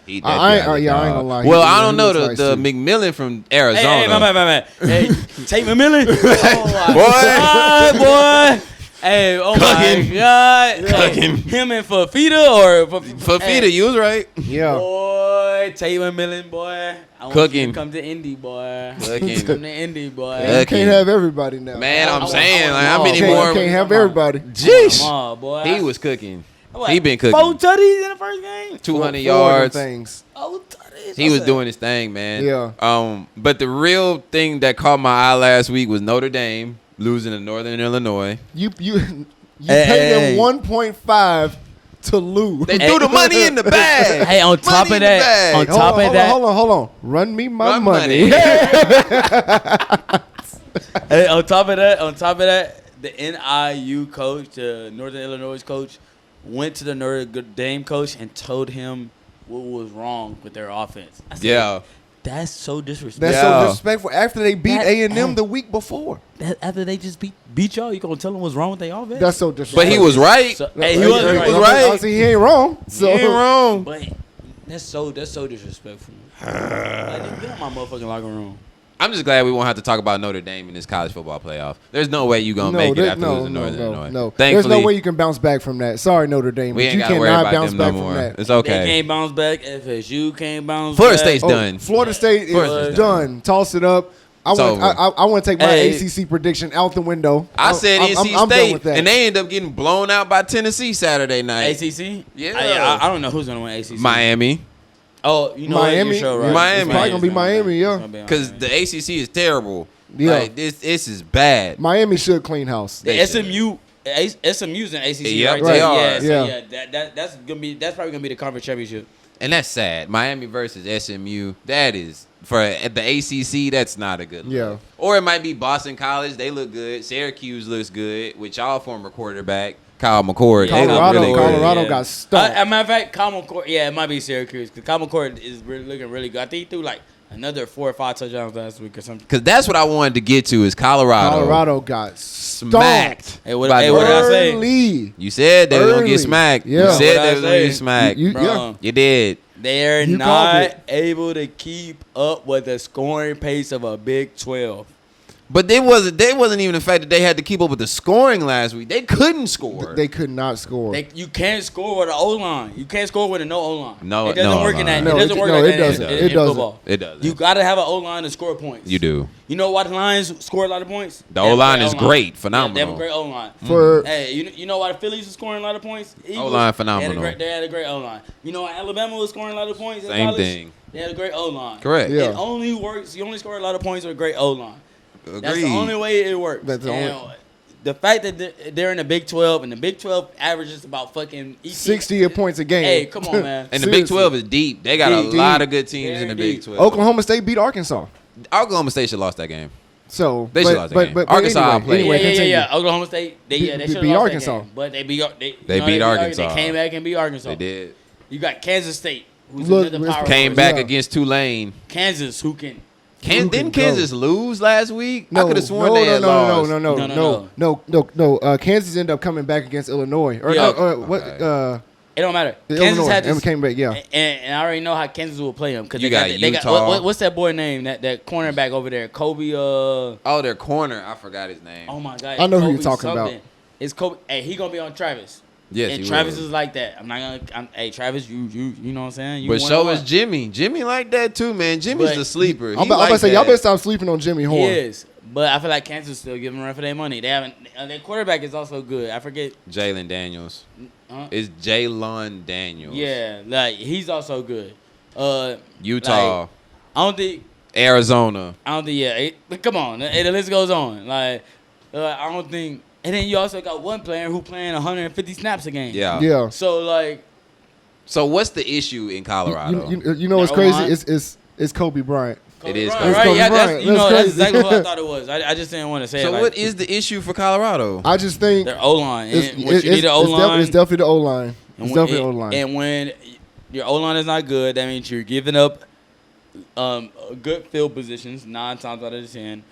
He, that I ain't guy, yeah, I ain't dog. gonna lie. Well, He- I he don't know looks the nice, too. McMillan from Arizona. Hey, my bad. Hey, Tate McMillan. Oh, my Boy. God, boy. Hey, oh, Cooking. my God. Cooking. Him and Fafita or Fafita, you was right. Yeah. Boy, Tate McMillan, boy. I want Cooking. you to come to Indy, boy. Cooking. Come to Indy, boy. You Cooking. can't have everybody now. Man, I'm I saying, want like, how them many all. more? You can't have everybody. Jeez. Come on, boy. He was cooking. What, He been 4 cooking. tutties in the first game? 200 Four of them yards. Things. Oh, tutties. He was doing his thing, man. Yeah. But the real thing that caught my eye last week was Notre Dame losing to Northern Illinois. You Hey, pay hey. them 1.5 to lose. They threw the money in the bag. Hey, on top Money of in the that, bag. on top of that, Hold on. Run me my Run money. hey, on top of that, the NIU coach, the Northern Illinois coach, went to the Notre Dame coach and told him what was wrong with their offense. I said, Yeah. that's so disrespectful. That's Yeah. so disrespectful. After they beat That- A&M the week before. After they just beat y'all, you gonna tell them what's wrong with their offense? That's so disrespectful. But he was right. So, hey, he was He right. was right. Honestly, he ain't wrong. So He ain't wrong. But that's so disrespectful. Like, get out my motherfucking locker room. I'm just glad we won't have to talk about Notre Dame in this college football playoff. There's no way you gonna make it after losing Northern Illinois. No. Thankfully, There's no way you can bounce back from that. Sorry, Notre Dame, we but ain't you got to worry cannot about bounce them no back from more. that. It's They okay. can't bounce back. FSU can't bounce Florida back. State's done. Florida State Florida is State's done. Toss it up. I It's want. over. I want to take my Hey. ACC prediction out the window. I said I'm NC done State, with that. and they end up getting blown out by Tennessee Saturday night. ACC? Yeah. I don't know who's gonna win ACC. Miami, Oh, you know Miami. What? You're sure, right? Miami. It's Probably gonna be Miami, yeah. It's gonna be because Miami. the ACC is terrible. Yeah. Like, this is bad. Miami should clean house. The They should. SMU's in ACC, Yep, right? they there. are. Yeah, so Yeah. that's probably gonna be the conference championship. And that's sad. Miami versus SMU. That is for at the ACC. That's not a good look. Yeah. Or it might be Boston College. They look good. Syracuse looks good with y'all former quarterback Kyle McCord. They look Colorado- really good. Colorado got stomped. As a matter of fact, Kyle McCord, yeah, it might be Syracuse because Kyle McCord is looking really good. I think he threw like another 4 or 5 touchdowns last week or something. Because that's what I wanted to get to is Colorado. Colorado got stomped. Smacked. Hey, what by did the- I say? Early. You said they were going to Early. get smacked. Yeah. You said What'd they I were going to say? get smacked. You- Bro, yeah. You did. They're You called not it. able to keep up with the scoring pace of a Big 12. But they wasn't even the fact that they had to keep up with the scoring last week. They couldn't score. They could not score. You can't score with an O line. You can't score with a no O line. No- it doesn't no work in that. O-line. It doesn't No, work it- like no, that it doesn't. in It doesn't. football. It doesn't. You got to have an O line to score points. You do. You know why the Lions score a lot of points? The They have a O-line great is O-line. great, Yeah, phenomenal. they have a great O line. For Hey, you know why the Phillies are scoring a lot of points? Eagles, O-line phenomenal. They had a great O line. You know why Alabama was scoring a lot of points? in Same college? thing. They had a great O line. Correct. Yeah. It only works. You only score a lot of points with a great O line. Agreed. That's the only way it works. That's the And only- the fact that they're in the Big 12 and the Big 12 averages about fucking 60 points a game. Hey, come on, man. And the Big Seriously. 12 is deep. They got Deep. a lot of good teams in the Very Big deep. 12. Oklahoma State beat Arkansas. Oklahoma State should have lost that game. So They should lost that game. Arkansas anyway, outplayed. anyway, yeah. continue. Oklahoma State, they should have beat lost Arkansas. that game, but they beat They beat Arkansas. They came back and beat Arkansas. They did. You got Kansas State, who's Look, another Mr. power. Came force. back Yeah. against Tulane. Kansas, who can Didn't Kansas lose last week? I could have sworn they had lost. No. Kansas ended up coming back against Illinois. Or, Okay. It don't matter. Illinois Kansas had this, came back. Yeah. and I already know how Kansas will play them because You got they Utah. what's that boy name? That cornerback over there, Kobe. Oh, their corner. I forgot his name. Oh my God. I know who Kobe you're talking about. something. It's Kobe. Hey, he gonna be on Travis. Yes, and he Travis will. is like that. I'm not gonna. Hey, Travis, you know what I'm saying? You But wanna so know is what? Jimmy. Jimmy like that too, man. Jimmy's But the sleeper. I'm about to say y'all better stop sleeping on Jimmy He Horn. is, but I feel like Kansas still giving run for their money. They haven't. Their quarterback is also good. I forget. Jalen Daniels. Huh? It's Jalen Daniels. Yeah, like he's also good. Utah. Like, I don't think. Arizona. But come on, the list goes on. Like, I don't think. And then you also got one player who playing 150 snaps a game. Yeah. Yeah. So like, So what's the issue in Colorado? You know what's Their crazy? O-line? It's Kobe Bryant. It is Right, Kobe right? Kobe Yeah, Bryant. that's, That's that's crazy. exactly what I thought it was. I just didn't want to say So it. Like, what is the issue for Colorado? I just think their O line? it's, And what you need an O line. it's definitely the O line. It's And definitely the O line. And when your O line is not good, that means you're giving up good field positions 9 times out of 10.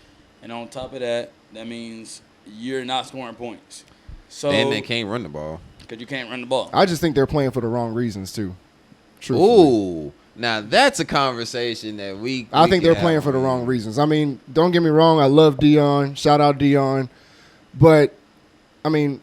And on top of that, that means you're not scoring points. So Then they can't run the ball. because you can't run the ball. I just think they're playing for the wrong reasons too. Truthfully. Ooh. Now that's a conversation that I we think can they're have playing for the on. wrong reasons. I mean, don't get me wrong. I love Dion. Shout out Dion. But, I mean,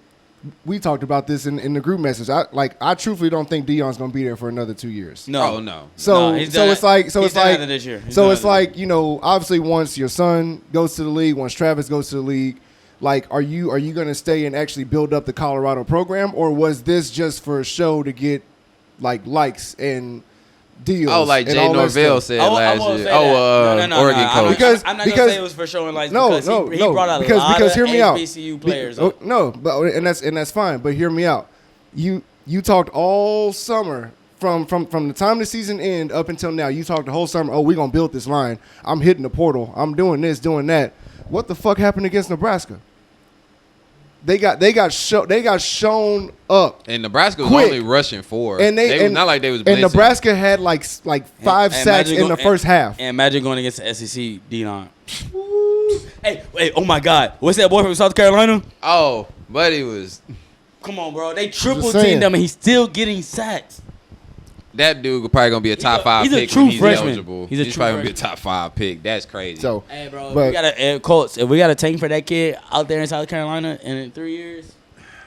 we talked about this in the group message. I truthfully don't think Dion's going to be there for another 2 years. No, Oh no. So No, he's so done- it's like he's done after this year. He's so done it's after like, you know, obviously once your son goes to the league, once Travis goes to the league, like are you going to stay and actually build up the Colorado program, or was this just for a show to get like likes and deals? Oh, like and Jay all that Norvell stuff? said I last won't year. say that. No, Oregon I'm coach. not- I'm not Because- gonna say it was for showing likes because he brought a lot because of hear me out. HBCU players. No, but and that's fine. But hear me out. You talked all summer from the time the season ended up until now. You talked the whole summer. Oh, we're gonna build this line. I'm hitting the portal. I'm doing this, doing that. What the fuck happened against Nebraska? They got shown up. And Nebraska was Quick. only rushing 4. And they was not like they was and blitzing. Nebraska had like 5 sacks in the first half. And imagine going against the SEC, Dion. Hey, oh my God, what's that boy from South Carolina? Oh, but he was Come on, bro. They triple Just saying. teamed him and he's still getting sacks. that dude probably gonna be a top 5 he's a pick true when he's freshman. eligible. He's a He's true probably gonna be a freshman. top 5 pick. That's crazy. So Hey, bro, But- we got a Colts. If we got a tank for that kid out there in South Carolina, and in 3 years,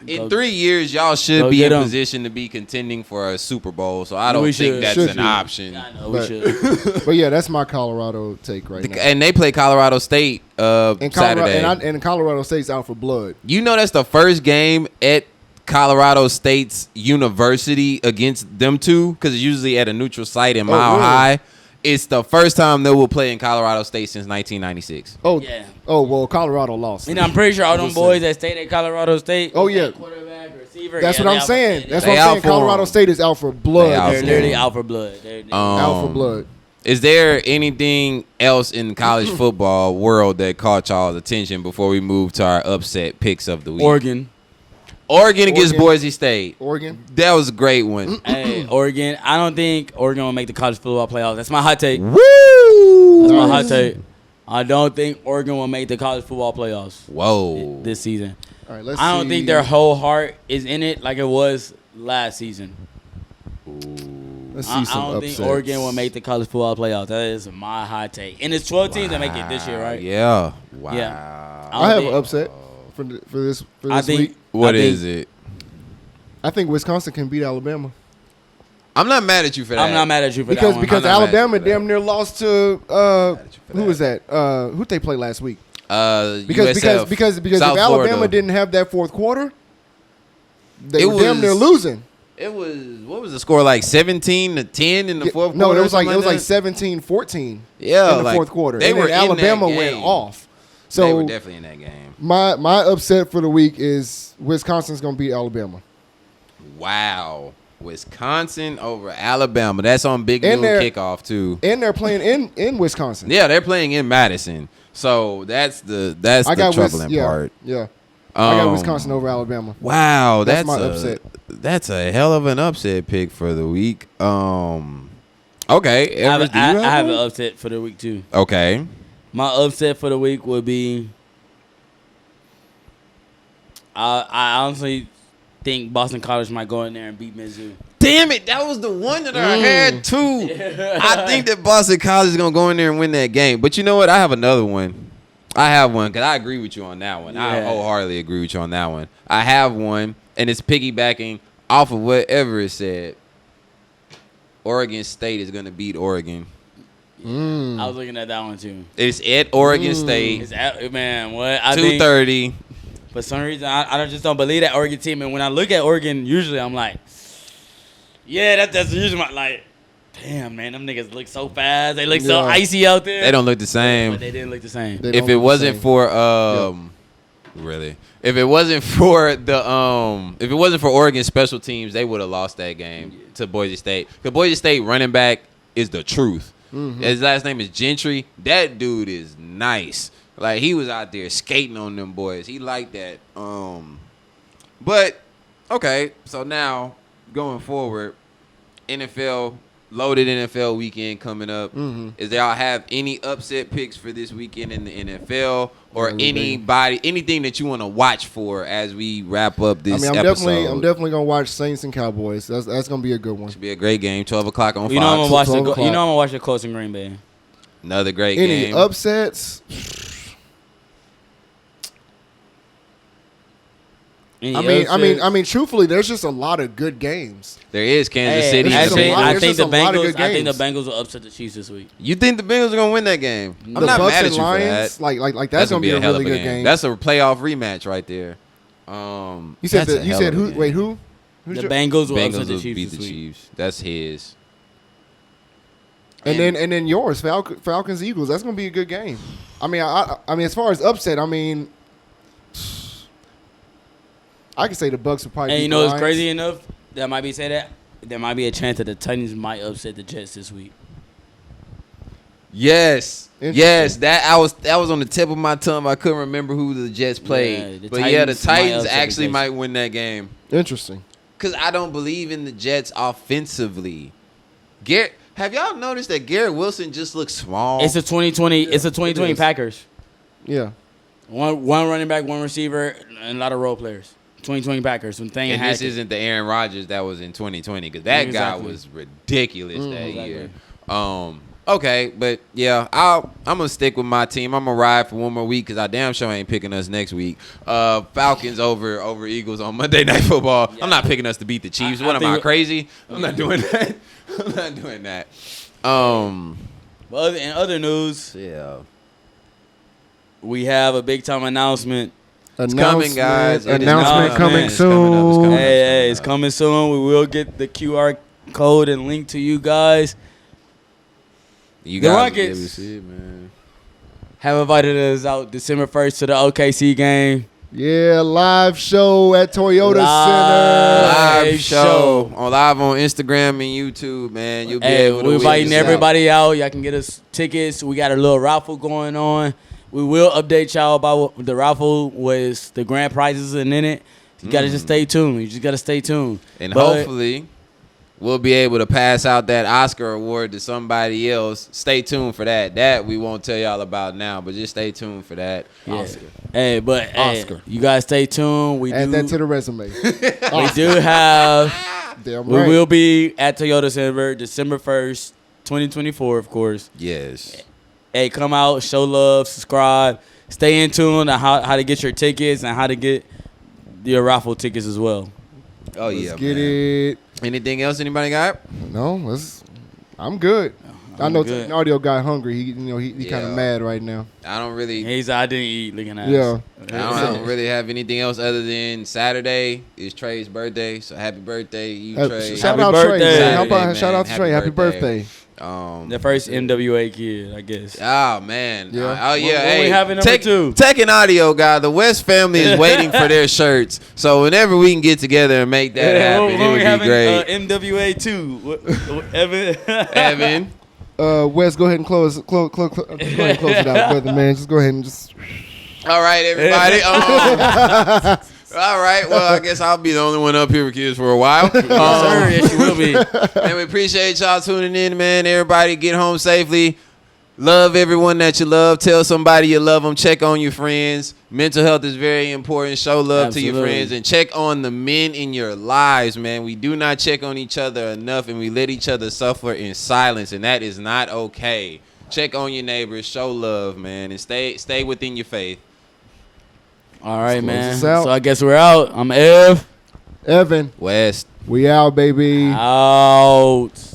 in 3 years, y'all should Go be get in 'em. position to be contending for a Super Bowl. So I We don't should. think that's Should an be. option. I know But- we should. but yeah, that's my Colorado take right now. And they play Colorado State And Saturday. and Colorado State's out for blood. You know that's the first game at Colorado State's university against them two, because it's usually at a neutral site in Mile really? High. It's the first time they will play in Colorado State since 1996. Oh, Yeah. oh well, Colorado lost. And I'm pretty sure all them Just boys saying. that stayed at Colorado State. Oh, that yeah. quarterback, receiver. That's yeah, what they I'm out saying. for- That's they what I'm out saying. for Colorado 'em. State is out for blood. They out They're for literally 'em. out for blood. They're out for blood. Is there anything else in college football world that caught y'all's attention before we move to our upset picks of the week? Oregon against Oregon. Boise State. Oregon. That was a great one. Hey, Oregon. I don't think Oregon will make the college football playoffs. That's my hot take. Woo! That's my hot take. I don't think Oregon will make the college football playoffs Whoa. this season. All right, let's I don't see. think their whole heart is in it like it was last season. Let's see I some don't upsets. think Oregon will make the college football playoffs. That is my hot take. And it's 12 teams that make it this year, right? Yeah. Wow. Yeah. I have think- an upset for this I think week. What I think- is it? I think Wisconsin can beat Alabama I'm not mad at you for that. I'm not mad at you for because that one. because I'm not mad at Alabama you for that. damn near lost to for who that. was that? Who'd they play last week? USF, Because if South Alabama Florida. didn't have that fourth quarter, they It were damn was- near losing. It was, what was the score, like 17-10 in the fourth quarter? No, it or was like something that? 17-14 Yeah, in the like, fourth quarter. they and were then in that Alabama game. went off. They were So definitely in that game. my upset for the week is Wisconsin's going to beat Alabama. Wow. Wisconsin over Alabama. That's on Big And Noon they're- kickoff, too. And they're playing in Wisconsin. Yeah, they're playing in Madison. So that's the troubling part. Yeah. I got Um, Wisconsin over Alabama. Wow, That's that's my a, upset. That's a hell of an upset pick for the week. Okay. I have, Everett, do you I have an one? upset for the week too. Okay. My upset for the week would be. I honestly think Boston College might go in there and beat Mizzou. Damn it, that was the one that I had too. I think that Boston College is gonna go in there and win that game. But you know what? I have another one. I have one because I agree with you on that one. I Yeah. wholeheartedly agree with you on that one. I have one, and it's piggybacking off of whatever it said. Oregon State is gonna beat Oregon. I was looking at that one too. It's at Oregon State. It's man, what I think 2:30. for some reason I just don't believe that Oregon team. And when I look at Oregon, usually I'm like, yeah, that's usually my like. Damn, man, them niggas look so fast. They look so icy out there. They don't look the same. But they didn't look the same. If it wasn't for really, if it wasn't for Oregon special teams, they would have lost that game to Boise State. Because Boise State running back is the truth. His last name is Gentry. That dude is nice. Like, he was out there skating on them boys. He liked that. But okay, so now going forward, loaded NFL weekend coming up. Is there y'all have any upset picks for this weekend in the NFL or anything that you want to watch for as we wrap up this episode? I'm definitely gonna watch Saints and Cowboys. That's gonna be a good one. Should be a great game. 12 o'clock on Fox. You know I'm gonna watch 12 o'clock. I'm gonna watch the Colts in Green Bay. Another great Any game. upsets? I mean, truthfully, there's just a lot of good games. There is Kansas City. there's Actually, a lot- I there's think just the a lot of good Bengals. I think the games. Bengals will upset the Chiefs this week. You think the Bengals are gonna win that game? I'm The not Bucks mad at and you for Lions, that. like that's gonna be a hell really of a good game. That's a playoff rematch right there. You said that's a hell of a who? game. Wait, who? Who's The your- Bengals will Bengals upset the will Chiefs beat this the week. Chiefs. That's his. And then yours, Falcons Eagles. That's gonna be a good game. I mean, I mean, as far as upset, I mean, I could say the Bucks would probably. And beat you the know, it's Lions. crazy enough that might be say that there might be a chance that the Titans might upset the Jets this week. Yes. Interesting. Yes, that was on the tip of my tongue. I couldn't remember who the Jets played. Yeah, the the Titans might Titans upset the actually Jets. might win that game. Interesting. Because I don't believe in the Jets offensively. Have y'all noticed that Garrett Wilson just looks small? It's a 2020. It's a 2020 is. Packers. Yeah. One running back, one receiver, and a lot of role players. 2020 Packers. When thing and had this isn't the Aaron Rodgers that was in 2020 because that Exactly. guy was ridiculous that Exactly. year. Okay, but yeah, I'm gonna stick with my team. I'm gonna ride for one more week because I damn sure ain't picking us next week. Falcons over Eagles on Monday Night Football. Yeah. I'm not picking us to beat the Chiefs. I What am I think- crazy? I'm not doing that. I'm not doing that. But in other news, Yeah. we have a big time announcement. It's coming, guys. It is Announcement coming It's coming up. It's soon. coming up. Hey, it's coming soon. We will get the QR code and link to you guys. You The guys will be Rockets. able to see it, man. Have invited us out December 1st to the OKC game. Yeah, live show at Toyota Center. Live show live on Instagram and YouTube, man. You'll be Hey, able to we're inviting witness it. everybody out. Y'all can get us tickets. We got a little raffle going on. We will update y'all about what the raffle was, the grand prizes and in it. You gotta just stay tuned. You just gotta stay tuned. And But- hopefully, we'll be able to pass out that Oscar award to somebody else. Stay tuned for that. That we won't tell y'all about now, but just stay tuned for that. Yeah. Oscar. Hey, but hey, Oscar. you guys stay tuned. We Add that to do. the resume. We do have. Damn We right. will be at Toyota Center December 1st, 2024, of course. Yes. Hey, come out, show love, subscribe, stay in tune on how to get your tickets and how to get your raffle tickets as well. Oh, Let's yeah, get man. it. Anything else anybody got? No, I'm good. I know good. the audio guy hungry. He kind Yeah. of mad right now. I don't really. I didn't eat looking at Yeah. us. I don't really have anything else other than Saturday is Trey's birthday. So happy birthday, you Trey. Shout Happy out birthday. Trey. Man. How Saturday, about man. shout out to Trey? Happy birthday. The first NWA kid, I guess. Oh man! Yeah. Oh yeah! When hey, we having number two? Tech and audio guy. The West family is waiting for their shirts. So whenever we can get together and make that happen, it would be great. NWA 2. Evan. Evan, Wes, go ahead and close it out, brother man. Just go ahead and just. all right, everybody. All right. Well, I guess I'll be the only one up here with kids for a while. Yes, you will be. And we appreciate y'all tuning in, man. Everybody get home safely. Love everyone that you love. Tell somebody you love them. Check on your friends. Mental health is very important. Show love to your friends. And check on the men in your lives, man. We do not check on each other enough, and we let each other suffer in silence, and that is not okay. Check on your neighbors. Show love, man. And stay within your faith. All right, man. us out. So I guess we're out. I'm Ev. Evan, West. we out, baby. Out.